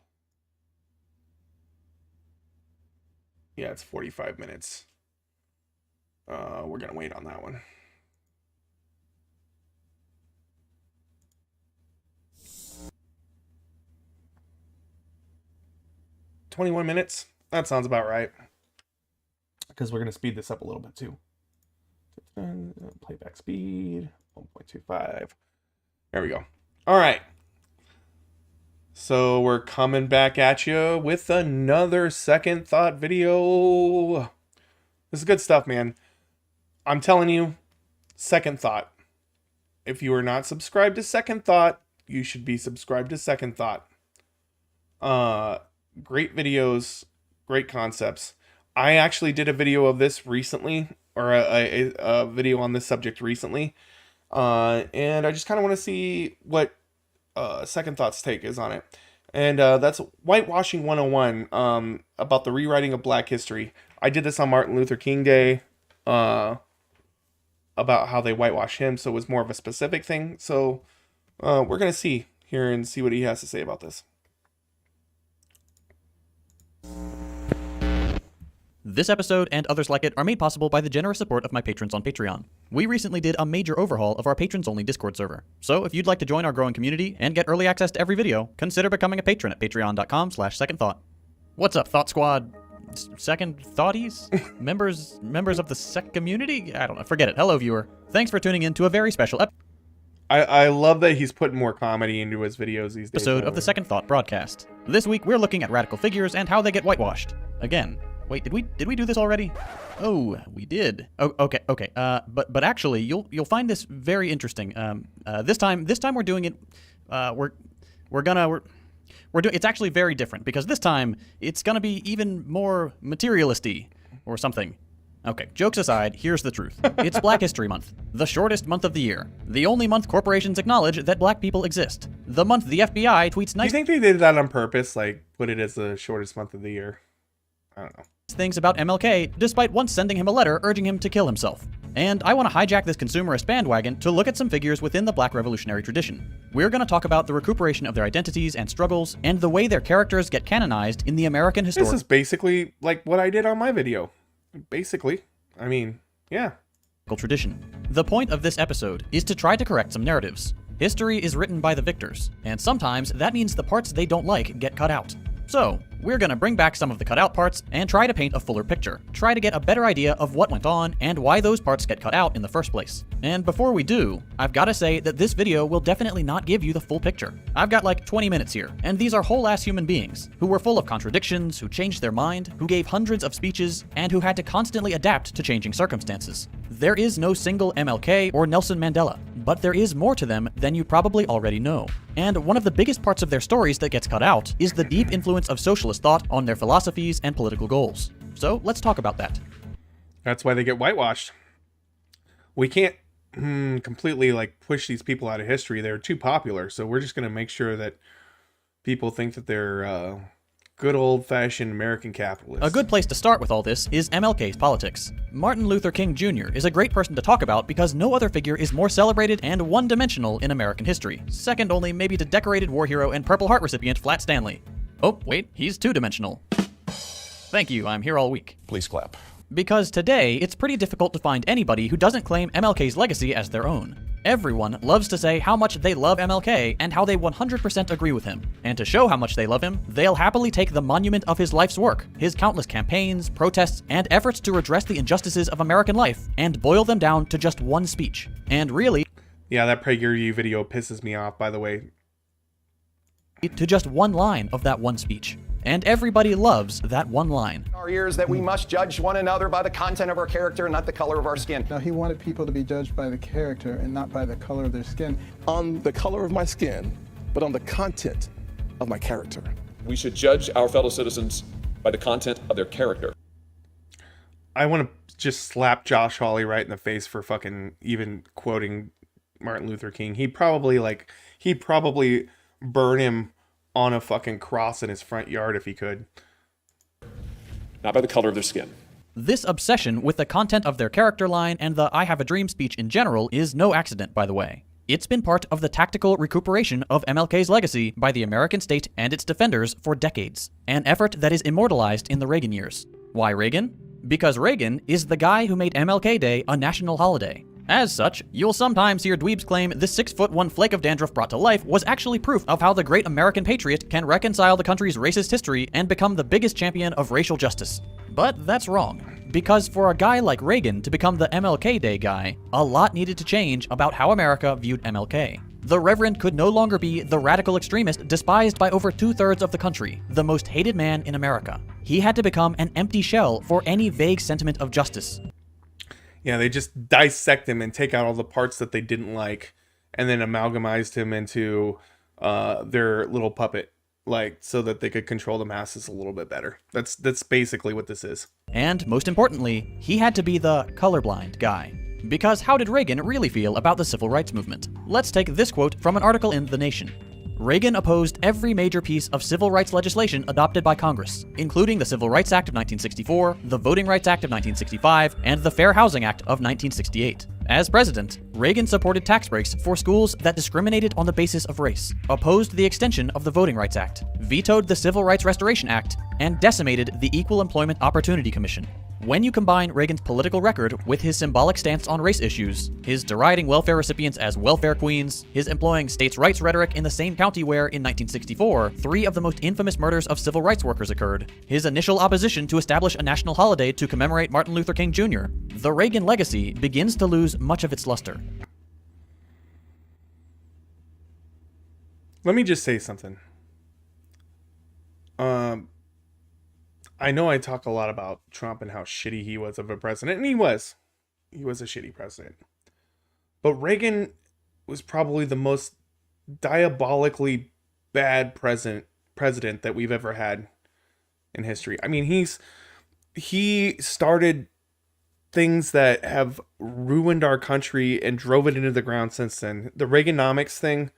Yeah, it's 45 minutes. We're going to wait on that one. $21 minutes. That sounds about right. Because we're going to speed this up a little bit too. Playback speed 1.25. There we go. All right. So we're coming back at you with another Second Thought video. This is good stuff, man. I'm telling you, Second Thought. If you are not subscribed to Second Thought, you should be subscribed to Second Thought. Great videos, great concepts. I actually did a video of this recently, or a video on this subject recently. And I just kind of want to see what Second Thought's take is on it. And that's Whitewashing 101, about the rewriting of Black history. I did this on Martin Luther King Day, about how they whitewash him, so it was more of a specific thing. So we're going to see here and see what he has to say about this. This episode and others like it are made possible by the generous support of my patrons on Patreon. We recently did a major overhaul of our patrons-only Discord server. So if you'd like to join our growing community and get early access to every video, consider becoming a patron at patreon.com/secondthought. What's up, Thought Squad? Second Thoughties? members of the Sec community? I don't know. Forget it. Hello, viewer. Thanks for tuning in to a very special I love that he's putting more comedy into his videos these days. Episode of the Second Thought broadcast. This week, we're looking at radical figures and how they get whitewashed. Again. Wait, did we do this already? Oh, we did. Oh, okay. But actually, you'll find this very interesting. This time we're doing it. We're doing. It's actually very different because this time it's gonna be even more materialisty or something. Okay, jokes aside, here's the truth. It's Black History Month, the shortest month of the year, the only month corporations acknowledge that black people exist, the month the FBI tweets nice. Do you think they did that on purpose, like put it as the shortest month of the year? I don't know. Things about MLK, despite once sending him a letter urging him to kill himself. And I want to hijack this consumerist bandwagon to look at some figures within the Black revolutionary tradition. We're going to talk about the recuperation of their identities and struggles, and the way their characters get canonized in the American historical. This is basically like what I did on my video. Basically. I mean, yeah. Tradition. The point of this episode is to try to correct some narratives. History is written by the victors, and sometimes that means the parts they don't like get cut out. So, we're gonna bring back some of the cutout parts and try to paint a fuller picture. Try to get a better idea of what went on and why those parts get cut out in the first place. And before we do, I've gotta say that this video will definitely not give you the full picture. I've got like 20 minutes here, and these are whole-ass human beings who were full of contradictions, who changed their mind, who gave hundreds of speeches, and who had to constantly adapt to changing circumstances. There is no single MLK or Nelson Mandela, but there is more to them than you probably already know. And one of the biggest parts of their stories that gets cut out is the deep influence of socialist thought on their philosophies and political goals. So let's talk about that. That's why they get whitewashed. We can't completely like push these people out of history. They're too popular. So we're just going to make sure that people think that they're good old-fashioned American capitalists. A good place to start with all this is MLK's politics. Martin Luther King Jr. is a great person to talk about because no other figure is more celebrated and one-dimensional in American history. Second only maybe to decorated war hero and Purple Heart recipient Flat Stanley. Oh, wait, he's two-dimensional. Thank you, I'm here all week. Please clap. Because today, it's pretty difficult to find anybody who doesn't claim MLK's legacy as their own. Everyone loves to say how much they love MLK and how they 100% agree with him. And to show how much they love him, they'll happily take the monument of his life's work, his countless campaigns, protests, and efforts to redress the injustices of American life, and boil them down to just one speech. And really... Yeah, that PragerU video pisses me off, by the way. To just one line of that one speech. And everybody loves that one line. Our ears that we must judge one another by the content of our character, not the color of our skin. Now, he wanted people to be judged by the character and not by the color of their skin. On the color of my skin, but on the content of my character. We should judge our fellow citizens by the content of their character. I want to just slap Josh Hawley right in the face for fucking even quoting Martin Luther King. He'd probably burn him on a fucking cross in his front yard if he could. Not by the color of their skin. This obsession with the content of their character line and the I have a dream speech in general is no accident, by the way. It's been part of the tactical recuperation of MLK's legacy by the American state and its defenders for decades, an effort that is immortalized in the Reagan years. Why Reagan? Because Reagan is the guy who made MLK Day a national holiday. As such, you'll sometimes hear dweebs claim this 6'1" flake of dandruff brought to life was actually proof of how the great American patriot can reconcile the country's racist history and become the biggest champion of racial justice. But that's wrong. Because for a guy like Reagan to become the MLK Day guy, a lot needed to change about how America viewed MLK. The Reverend could no longer be the radical extremist despised by over 2/3 of the country, the most hated man in America. He had to become an empty shell for any vague sentiment of justice. Yeah, they just dissect him and take out all the parts that they didn't like, and then amalgamized him into their little puppet, like, so that they could control the masses a little bit better. That's basically what this is. And most importantly, he had to be the colorblind guy. Because how did Reagan really feel about the civil rights movement? Let's take this quote from an article in The Nation. Reagan opposed every major piece of civil rights legislation adopted by Congress, including the Civil Rights Act of 1964, the Voting Rights Act of 1965, and the Fair Housing Act of 1968. As president, Reagan supported tax breaks for schools that discriminated on the basis of race, opposed the extension of the Voting Rights Act, vetoed the Civil Rights Restoration Act, and decimated the Equal Employment Opportunity Commission. When you combine Reagan's political record with his symbolic stance on race issues, his deriding welfare recipients as welfare queens, his employing states' rights rhetoric in the same county where, in 1964, 3 of the most infamous murders of civil rights workers occurred, his initial opposition to establish a national holiday to commemorate Martin Luther King Jr., the Reagan legacy begins to lose much of its luster. Let me just say something. I know I talk a lot about Trump and how shitty he was of a president, and he was a shitty president. But Reagan was probably the most diabolically bad president that we've ever had in history. I mean, he started things that have ruined our country and drove it into the ground since then. The Reaganomics thing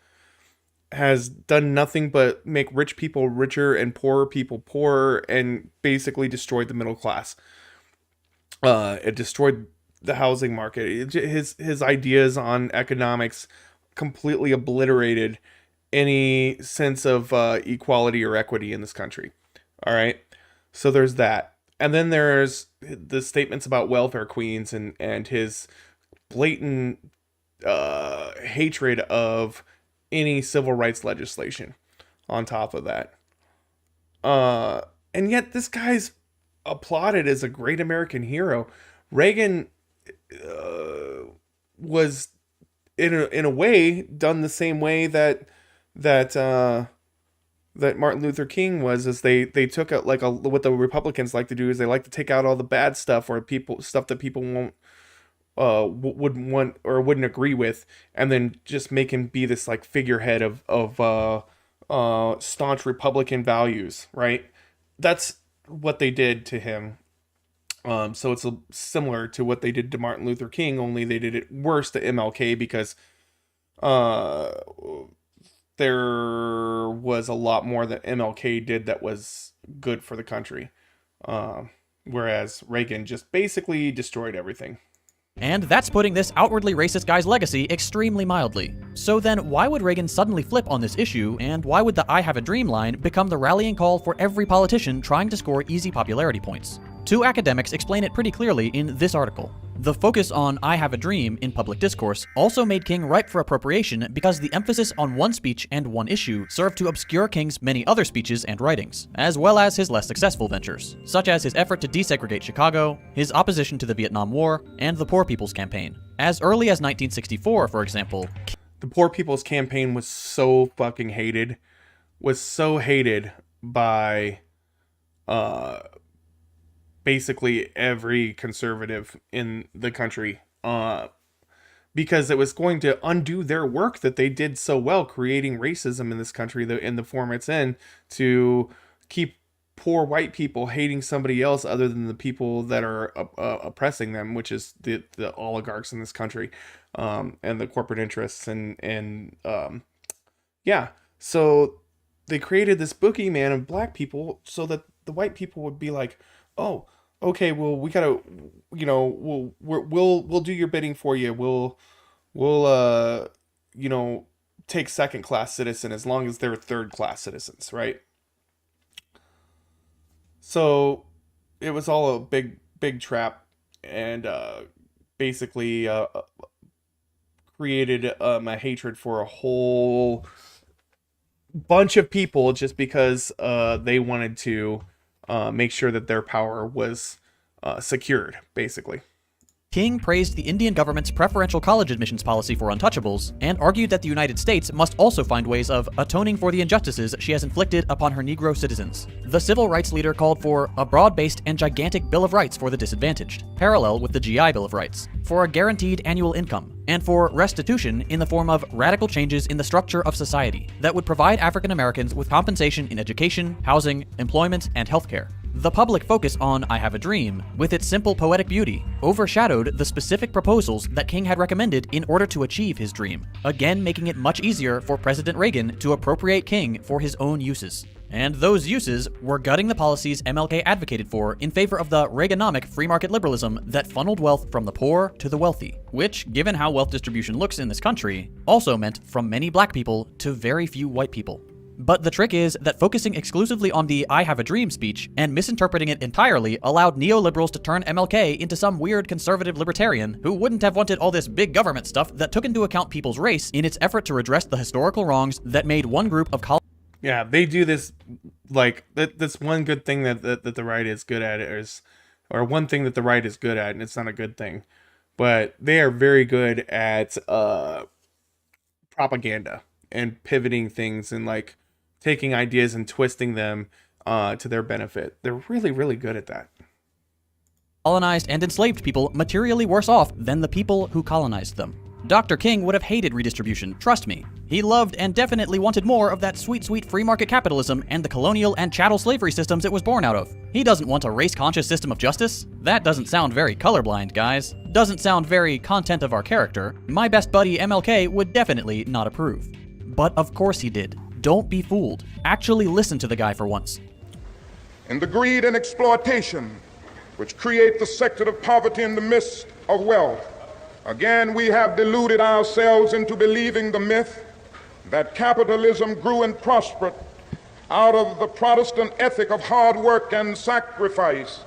has done nothing but make rich people richer and poorer people poorer, and basically destroyed the middle class. It destroyed the housing market. His ideas on economics completely obliterated any sense of equality or equity in this country. All right, so there's that, and then there's the statements about welfare queens and his blatant hatred of any civil rights legislation on top of that. And yet this guy's applauded as a great American hero. Reagan was in a way done the same way that Martin Luther King was, is they took out what the Republicans like to do is they like to take out all the bad stuff or stuff that people wouldn't want or wouldn't agree with, and then just make him be this like figurehead of staunch Republican values, right? That's what they did to him. So it's similar to what they did to Martin Luther King, only they did it worse to MLK because there was a lot more that MLK did that was good for the country. Whereas Reagan just basically destroyed everything. And that's putting this outwardly racist guy's legacy extremely mildly. So then why would Reagan suddenly flip on this issue, and why would the "I have a dream" line become the rallying call for every politician trying to score easy popularity points? 2 academics explain it pretty clearly in this article. The focus on "I have a dream" in public discourse also made King ripe for appropriation because the emphasis on one speech and one issue served to obscure King's many other speeches and writings, as well as his less successful ventures, such as his effort to desegregate Chicago, his opposition to the Vietnam War, and the Poor People's Campaign. As early as 1964, for example, the Poor People's Campaign was so fucking hated, by basically every conservative in the country, because it was going to undo their work that they did so well, creating racism in this country in the form it's in, to keep poor white people hating somebody else other than the people that are oppressing them, which is the oligarchs in this country, and the corporate interests, and so they created this boogeyman of black people so that the white people would be like, oh, okay, well, we gotta, we'll do your bidding for you. We'll take second-class citizen as long as they're third-class citizens, right? So it was all a big trap, and basically created a hatred for a whole bunch of people just because they wanted to make sure that their power was secured, basically. King praised the Indian government's preferential college admissions policy for untouchables, and argued that the United States must also find ways of atoning for the injustices she has inflicted upon her Negro citizens. The civil rights leader called for a broad-based and gigantic Bill of Rights for the disadvantaged, parallel with the GI Bill of Rights, for a guaranteed annual income, and for restitution in the form of radical changes in the structure of society that would provide African Americans with compensation in education, housing, employment, and healthcare. The public focus on I Have a Dream, with its simple poetic beauty, overshadowed the specific proposals that King had recommended in order to achieve his dream, again making it much easier for President Reagan to appropriate King for his own uses. And those uses were gutting the policies MLK advocated for in favor of the Reaganomic free market liberalism that funneled wealth from the poor to the wealthy, which, given how wealth distribution looks in this country, also meant from many black people to very few white people. But the trick is that focusing exclusively on the I Have a Dream speech and misinterpreting it entirely allowed neoliberals to turn MLK into some weird conservative libertarian who wouldn't have wanted all this big government stuff that took into account people's race in its effort to redress the historical wrongs that made one group of Yeah, they do this, like, that's one good thing that the right is good at, or one thing that the right is good at, and it's not a good thing. But they are very good at propaganda and pivoting things and, like, taking ideas and twisting them to their benefit. They're really, really good at that. Colonized and enslaved people materially worse off than the people who colonized them. Dr. King would have hated redistribution, trust me. He loved and definitely wanted more of that sweet, sweet free market capitalism and the colonial and chattel slavery systems it was born out of. He doesn't want a race-conscious system of justice. That doesn't sound very colorblind, guys. Doesn't sound very content of our character. My best buddy MLK would definitely not approve. But of course he did. Don't be fooled. Actually listen to the guy for once. In the greed and exploitation which create the sector of poverty in the midst of wealth, again, we have deluded ourselves into believing the myth that capitalism grew and prospered out of the Protestant ethic of hard work and sacrifice.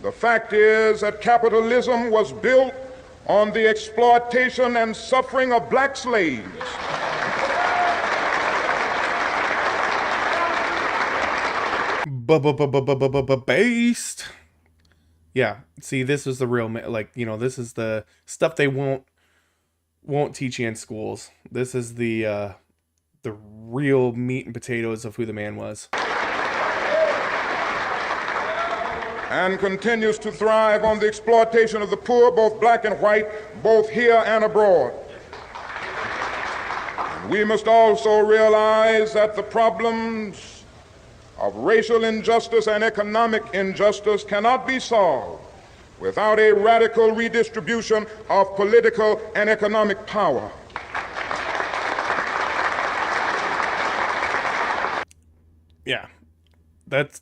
The fact is that capitalism was built on the exploitation and suffering of black slaves. Based. Yeah, see, this is the real, like, you know, this is the stuff they won't teach you in schools. This is the real meat and potatoes of who the man was. And continues to thrive on the exploitation of the poor, both black and white, both here and abroad. We must also realize that the problems of racial injustice and economic injustice cannot be solved without a radical redistribution of political and economic power. Yeah, that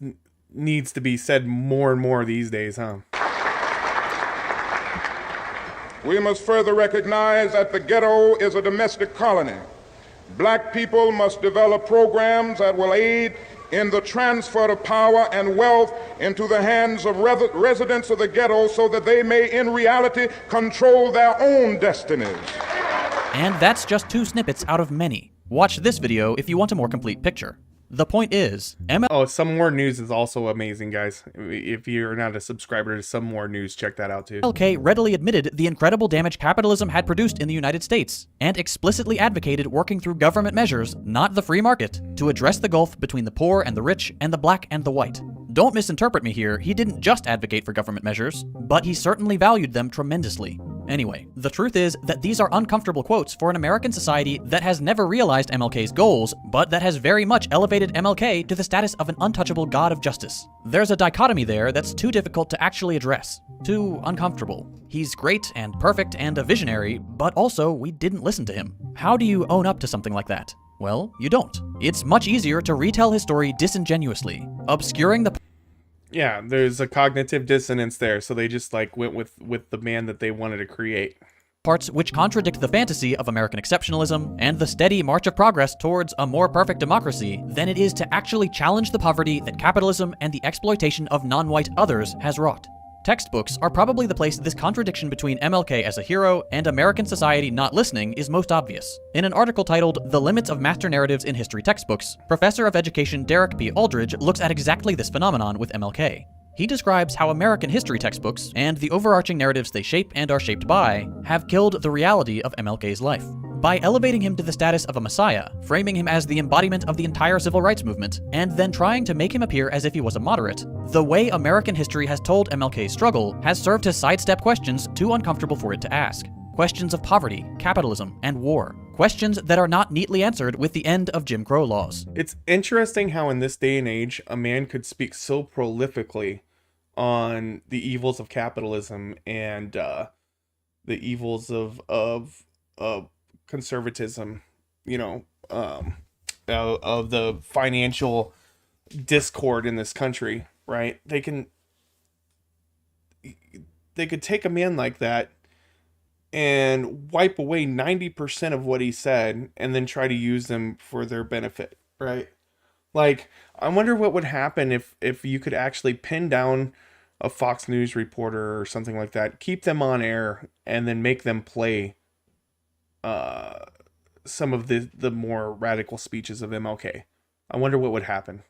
needs to be said more and more these days, huh? We must further recognize that the ghetto is a domestic colony. Black people must develop programs that will aid in the transfer of power and wealth into the hands of residents of the ghetto so that they may in reality control their own destinies. And that's just 2 snippets out of many. Watch this video if you want a more complete picture. The point is, Oh, Some More News is also amazing, guys. If you're not a subscriber to Some More News, check that out too. MLK readily admitted the incredible damage capitalism had produced in the United States, and explicitly advocated working through government measures, not the free market, to address the gulf between the poor and the rich and the black and the white. Don't misinterpret me here, he didn't just advocate for government measures, but he certainly valued them tremendously. Anyway, the truth is that these are uncomfortable quotes for an American society that has never realized MLK's goals, but that has very much elevated MLK to the status of an untouchable god of justice. There's a dichotomy there that's too difficult to actually address. Too uncomfortable. He's great and perfect and a visionary, but also we didn't listen to him. How do you own up to something like that? Well, you don't. It's much easier to retell his story disingenuously, obscuring the Yeah, there's a cognitive dissonance there, so they just like went with the man that they wanted to create. Parts which contradict the fantasy of American exceptionalism and the steady march of progress towards a more perfect democracy than it is to actually challenge the poverty that capitalism and the exploitation of non-white others has wrought. Textbooks are probably the place this contradiction between MLK as a hero and American society not listening is most obvious. In an article titled "The Limits of Master Narratives in History Textbooks," Professor of Education Derek P. Aldridge looks at exactly this phenomenon with MLK. He describes how American history textbooks and the overarching narratives they shape and are shaped by have killed the reality of MLK's life. By elevating him to the status of a messiah, framing him as the embodiment of the entire civil rights movement, and then trying to make him appear as if he was a moderate, the way American history has told MLK's struggle has served to sidestep questions too uncomfortable for it to ask. Questions of poverty, capitalism, and war. Questions that are not neatly answered with the end of Jim Crow laws. It's interesting how in this day and age, a man could speak so prolifically on the evils of capitalism and the evils of conservatism, you know, of the financial discord in this country, right? They could take a man like that and wipe away 90% of what he said and then try to use them for their benefit, right? Like, I wonder what would happen if you could actually pin down a Fox News reporter or something like that, keep them on air, and then make them play some of the more radical speeches of MLK. I wonder what would happen.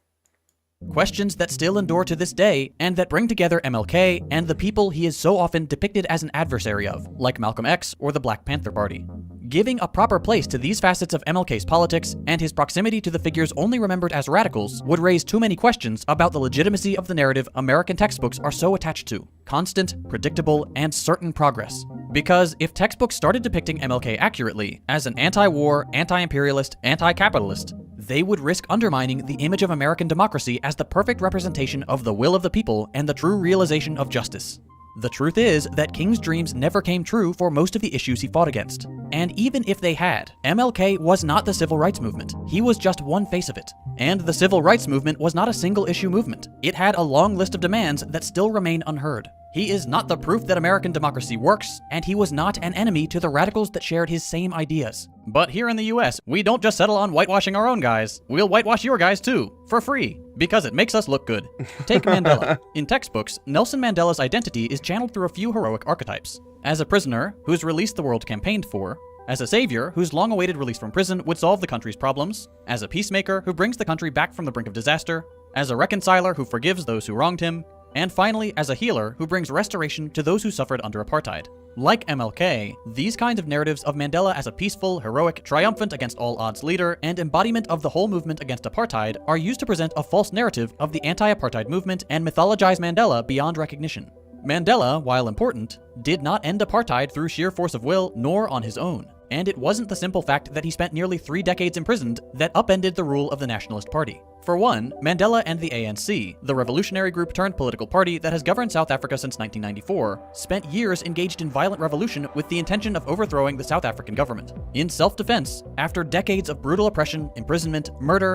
Questions that still endure to this day, and that bring together MLK and the people he is so often depicted as an adversary of, like Malcolm X or the Black Panther Party. Giving a proper place to these facets of MLK's politics and his proximity to the figures only remembered as radicals would raise too many questions about the legitimacy of the narrative American textbooks are so attached to: constant, predictable, and certain progress. Because if textbooks started depicting MLK accurately as an anti-war, anti-imperialist, anti-capitalist, they would risk undermining the image of American democracy as the perfect representation of the will of the people and the true realization of justice. The truth is that King's dreams never came true for most of the issues he fought against. And even if they had, MLK was not the civil rights movement. He was just one face of it. And the civil rights movement was not a single issue movement. It had a long list of demands that still remain unheard. He is not the proof that American democracy works, and he was not an enemy to the radicals that shared his same ideas. But here in the US, we don't just settle on whitewashing our own guys. We'll whitewash your guys too, for free, because it makes us look good. Take Mandela. In textbooks, Nelson Mandela's identity is channeled through a few heroic archetypes. As a prisoner, whose release the world campaigned for; as a savior, whose long-awaited release from prison would solve the country's problems; as a peacemaker, who brings the country back from the brink of disaster; as a reconciler, who forgives those who wronged him; and finally, as a healer who brings restoration to those who suffered under apartheid. Like MLK, these kinds of narratives of Mandela as a peaceful, heroic, triumphant against all odds leader and embodiment of the whole movement against apartheid are used to present a false narrative of the anti-apartheid movement and mythologize Mandela beyond recognition. Mandela, while important, did not end apartheid through sheer force of will nor on his own. And it wasn't the simple fact that he spent nearly 3 decades imprisoned that upended the rule of the Nationalist Party. For one, Mandela and the ANC, the revolutionary group turned political party that has governed South Africa since 1994, spent years engaged in violent revolution with the intention of overthrowing the South African government. In self-defense, after decades of brutal oppression, imprisonment, murder,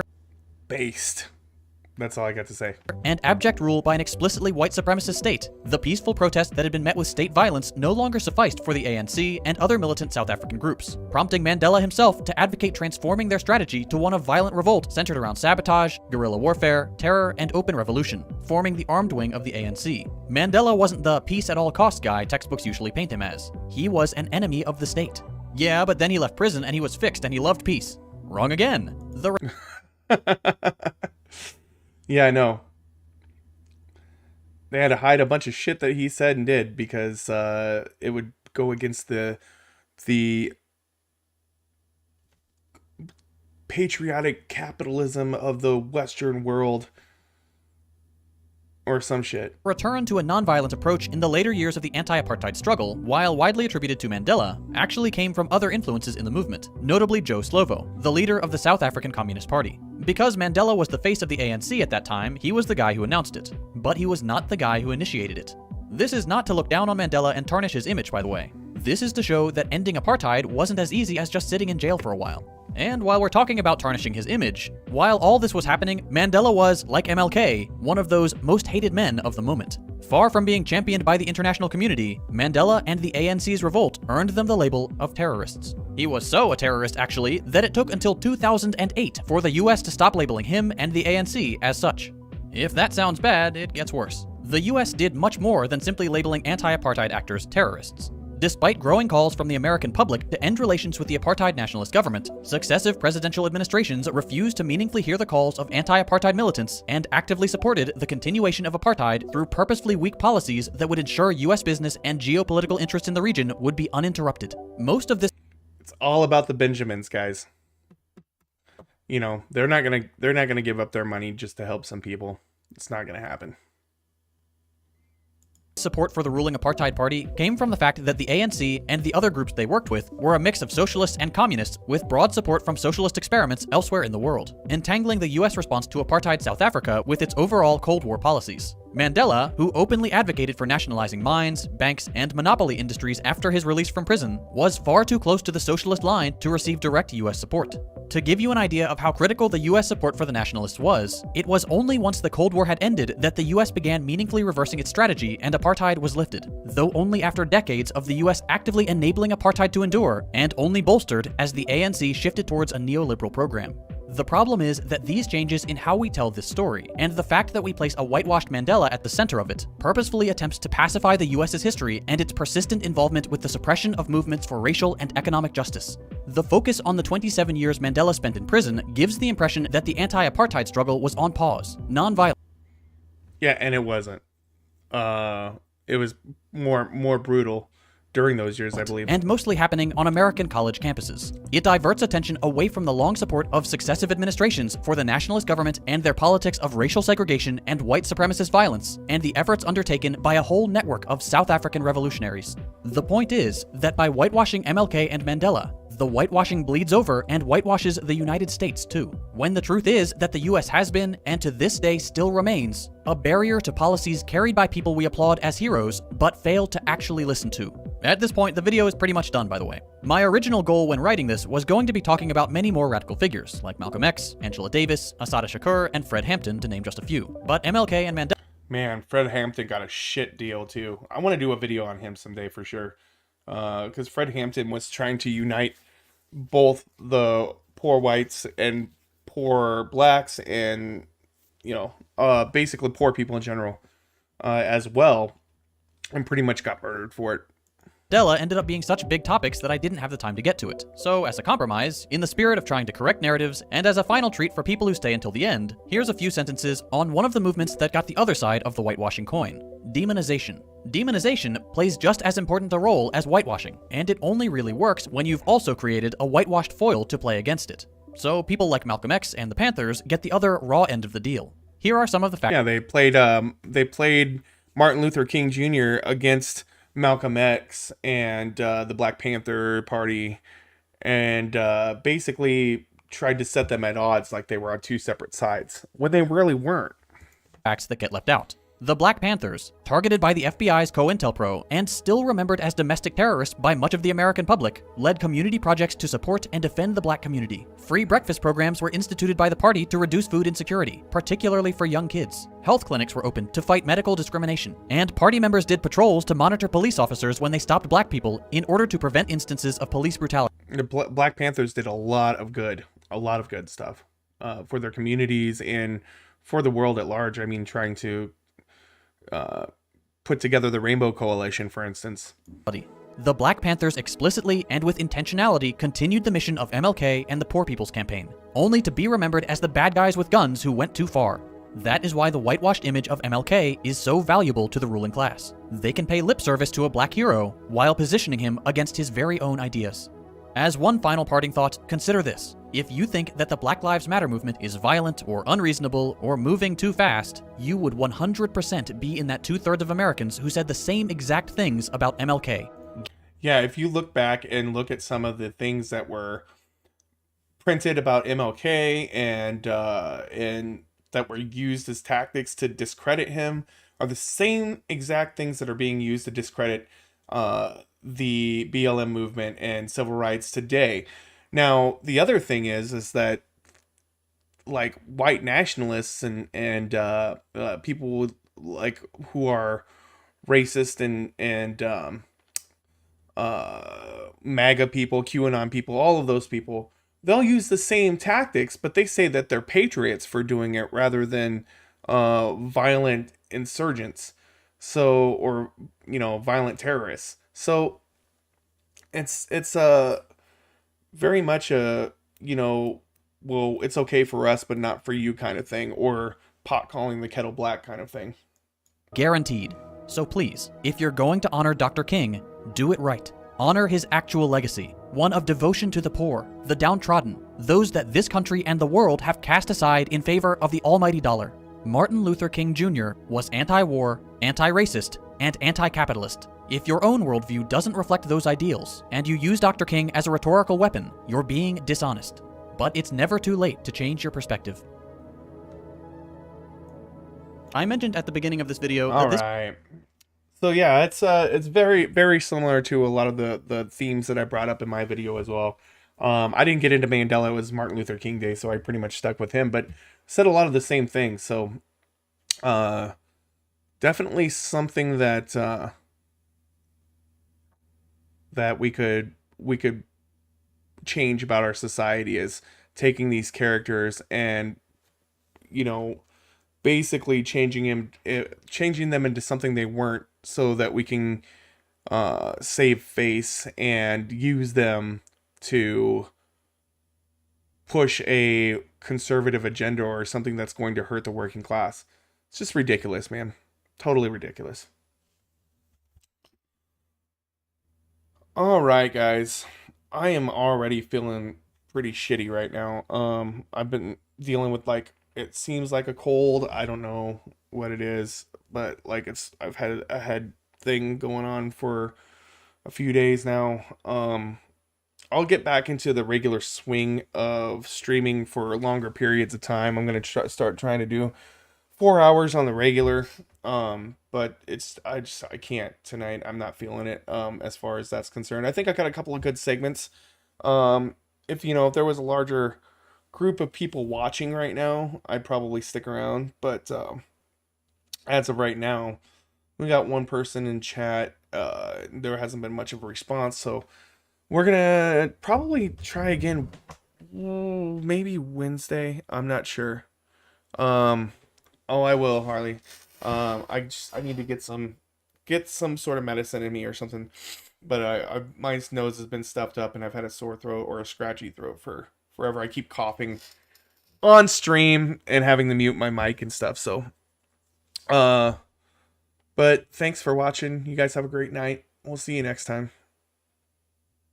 Based. That's all I got to say. And abject rule by an explicitly white supremacist state, the peaceful protest that had been met with state violence no longer sufficed for the ANC and other militant South African groups, prompting Mandela himself to advocate transforming their strategy to one of violent revolt centered around sabotage, guerrilla warfare, terror, and open revolution, forming the armed wing of the ANC. Mandela wasn't the peace at all costs guy textbooks usually paint him as. He was an enemy of the state. Yeah, but then he left prison and he was fixed and he loved peace. Wrong again. Yeah, I know. They had to hide a bunch of shit that he said and did because it would go against the patriotic capitalism of the Western world or some shit. Return to a nonviolent approach in the later years of the anti-apartheid struggle, while widely attributed to Mandela, actually came from other influences in the movement, notably Joe Slovo, the leader of the South African Communist Party. Because Mandela was the face of the ANC at that time, he was the guy who announced it. But he was not the guy who initiated it. This is not to look down on Mandela and tarnish his image, by the way. This is to show that ending apartheid wasn't as easy as just sitting in jail for a while. And while we're talking about tarnishing his image, while all this was happening, Mandela was, like MLK, one of those most hated men of the moment. Far from being championed by the international community, Mandela and the ANC's revolt earned them the label of terrorists. He was so a terrorist, actually, that it took until 2008 for the US to stop labeling him and the ANC as such. If that sounds bad, it gets worse. The US did much more than simply labeling anti-apartheid actors terrorists. Despite growing calls from the American public to end relations with the apartheid nationalist government, successive presidential administrations refused to meaningfully hear the calls of anti-apartheid militants and actively supported the continuation of apartheid through purposefully weak policies that would ensure US business and geopolitical interests in the region would be uninterrupted. Most of this— It's all about the Benjamins, guys. You know, they're not gonna give up their money just to help some people. It's not gonna happen. support for the ruling apartheid party came from the fact that the ANC and the other groups they worked with were a mix of socialists and communists with broad support from socialist experiments elsewhere in the world, entangling the US response to apartheid South Africa with its overall Cold War policies. Mandela, who openly advocated for nationalizing mines, banks, and monopoly industries after his release from prison, was far too close to the socialist line to receive direct US support. To give you an idea of how critical the US support for the nationalists was, it was only once the Cold War had ended that the US began meaningfully reversing its strategy and apartheid was lifted, though only after decades of the US actively enabling apartheid to endure, and only bolstered as the ANC shifted towards a neoliberal program. The problem is that these changes in how we tell this story, and the fact that we place a whitewashed Mandela at the center of it, purposefully attempts to pacify the US's history and its persistent involvement with the suppression of movements for racial and economic justice. The focus on the 27 years Mandela spent in prison gives the impression that the anti-apartheid struggle was on pause, non-violent. Yeah, and it wasn't. It was more brutal during those years, I believe. And mostly happening on American college campuses. It diverts attention away from the long support of successive administrations for the nationalist government and their politics of racial segregation and white supremacist violence, and the efforts undertaken by a whole network of South African revolutionaries. The point is that by whitewashing MLK and Mandela, the whitewashing bleeds over and whitewashes the United States too, when the truth is that the US has been, and to this day still remains, a barrier to policies carried by people we applaud as heroes, but fail to actually listen to. At this point, the video is pretty much done, by the way. My original goal when writing this was going to be talking about many more radical figures, like Malcolm X, Angela Davis, Assata Shakur, and Fred Hampton, to name just a few. But MLK and Mandela— Man, Fred Hampton got a shit deal too. I want to do a video on him someday for sure. Because Fred Hampton was trying to unite both the poor whites and poor blacks and, you know, basically poor people in general as well, and pretty much got murdered for it. Mandela ended up being such big topics that I didn't have the time to get to it. So as a compromise, in the spirit of trying to correct narratives, and as a final treat for people who stay until the end, here's a few sentences on one of the movements that got the other side of the whitewashing coin: demonization. Demonization plays just as important a role as whitewashing, and it only really works when you've also created a whitewashed foil to play against it. So people like Malcolm X and the Panthers get the other raw end of the deal. Here are some of the facts. Yeah, they played Martin Luther King Jr. against Malcolm X and the Black Panther Party, and basically tried to set them at odds like they were on two separate sides, when they really weren't. Facts that get left out. The Black Panthers, targeted by the FBI's COINTELPRO and still remembered as domestic terrorists by much of the American public, led community projects to support and defend the black community. Free breakfast programs were instituted by the party to reduce food insecurity, particularly for young kids. Health clinics were opened to fight medical discrimination, and party members did patrols to monitor police officers when they stopped black people in order to prevent instances of police brutality. The Black Panthers did a lot of good stuff for their communities and for the world at large. I mean, trying to put together the Rainbow Coalition, for instance. The Black Panthers explicitly and with intentionality continued the mission of MLK and the Poor People's Campaign, only to be remembered as the bad guys with guns who went too far. That is why the whitewashed image of MLK is so valuable to the ruling class. They can pay lip service to a black hero while positioning him against his very own ideas. As one final parting thought, consider this. If you think that the Black Lives Matter movement is violent or unreasonable or moving too fast, you would 100% be in that 2/3 of Americans who said the same exact things about MLK. Yeah, if you look back and look at some of the things that were printed about MLK and that were used as tactics to discredit him, are the same exact things that are being used to discredit the BLM movement and civil rights today. Now, the other thing is that like white nationalists and people like who are racist and MAGA people, QAnon people, all of those people, they'll use the same tactics, but they say that they're patriots for doing it rather than violent insurgents. So, or, you know, violent terrorists. So it's very much a, you know, well, it's okay for us but not for you kind of thing, or pot calling the kettle black kind of thing. Guaranteed. So please, if you're going to honor Dr. King, do it right. Honor his actual legacy, one of devotion to the poor, the downtrodden, those that this country and the world have cast aside in favor of the almighty dollar. Martin Luther King Jr. was anti-war, anti-racist, and anti-capitalist. If your own worldview doesn't reflect those ideals, and you use Dr. King as a rhetorical weapon, you're being dishonest. But it's never too late to change your perspective. I mentioned at the beginning of this video that Alright. So yeah, it's very, very similar to a lot of the themes that I brought up in my video as well. I didn't get into Mandela, it was Martin Luther King Day, so I pretty much stuck with him, but said a lot of the same things. So definitely something that that we could change about our society is taking these characters and, you know, basically changing them into something they weren't, so that we can save face and use them to push a conservative agenda or something that's going to hurt the working class. It's just ridiculous, man. Totally ridiculous. All right, guys. I am already feeling pretty shitty right now. I've been dealing with, like, it seems like a cold. I don't know what it is, but like I've had a head thing going on for a few days now. I'll get back into the regular swing of streaming for longer periods of time. I'm going to start trying to do 4 hours on the regular. But I can't tonight. I'm not feeling it as far as that's concerned. I think I got a couple of good segments. If there was a larger group of people watching right now, I'd probably stick around, but as of right now, we got one person in chat. There hasn't been much of a response, so we're gonna probably try again maybe Wednesday. I'm not sure. Oh, I will, Harley. I need to get some sort of medicine in me or something, but my nose has been stuffed up and I've had a sore throat or a scratchy throat for forever. I keep coughing on stream and having to mute my mic and stuff. So, but thanks for watching. You guys have a great night. We'll see you next time.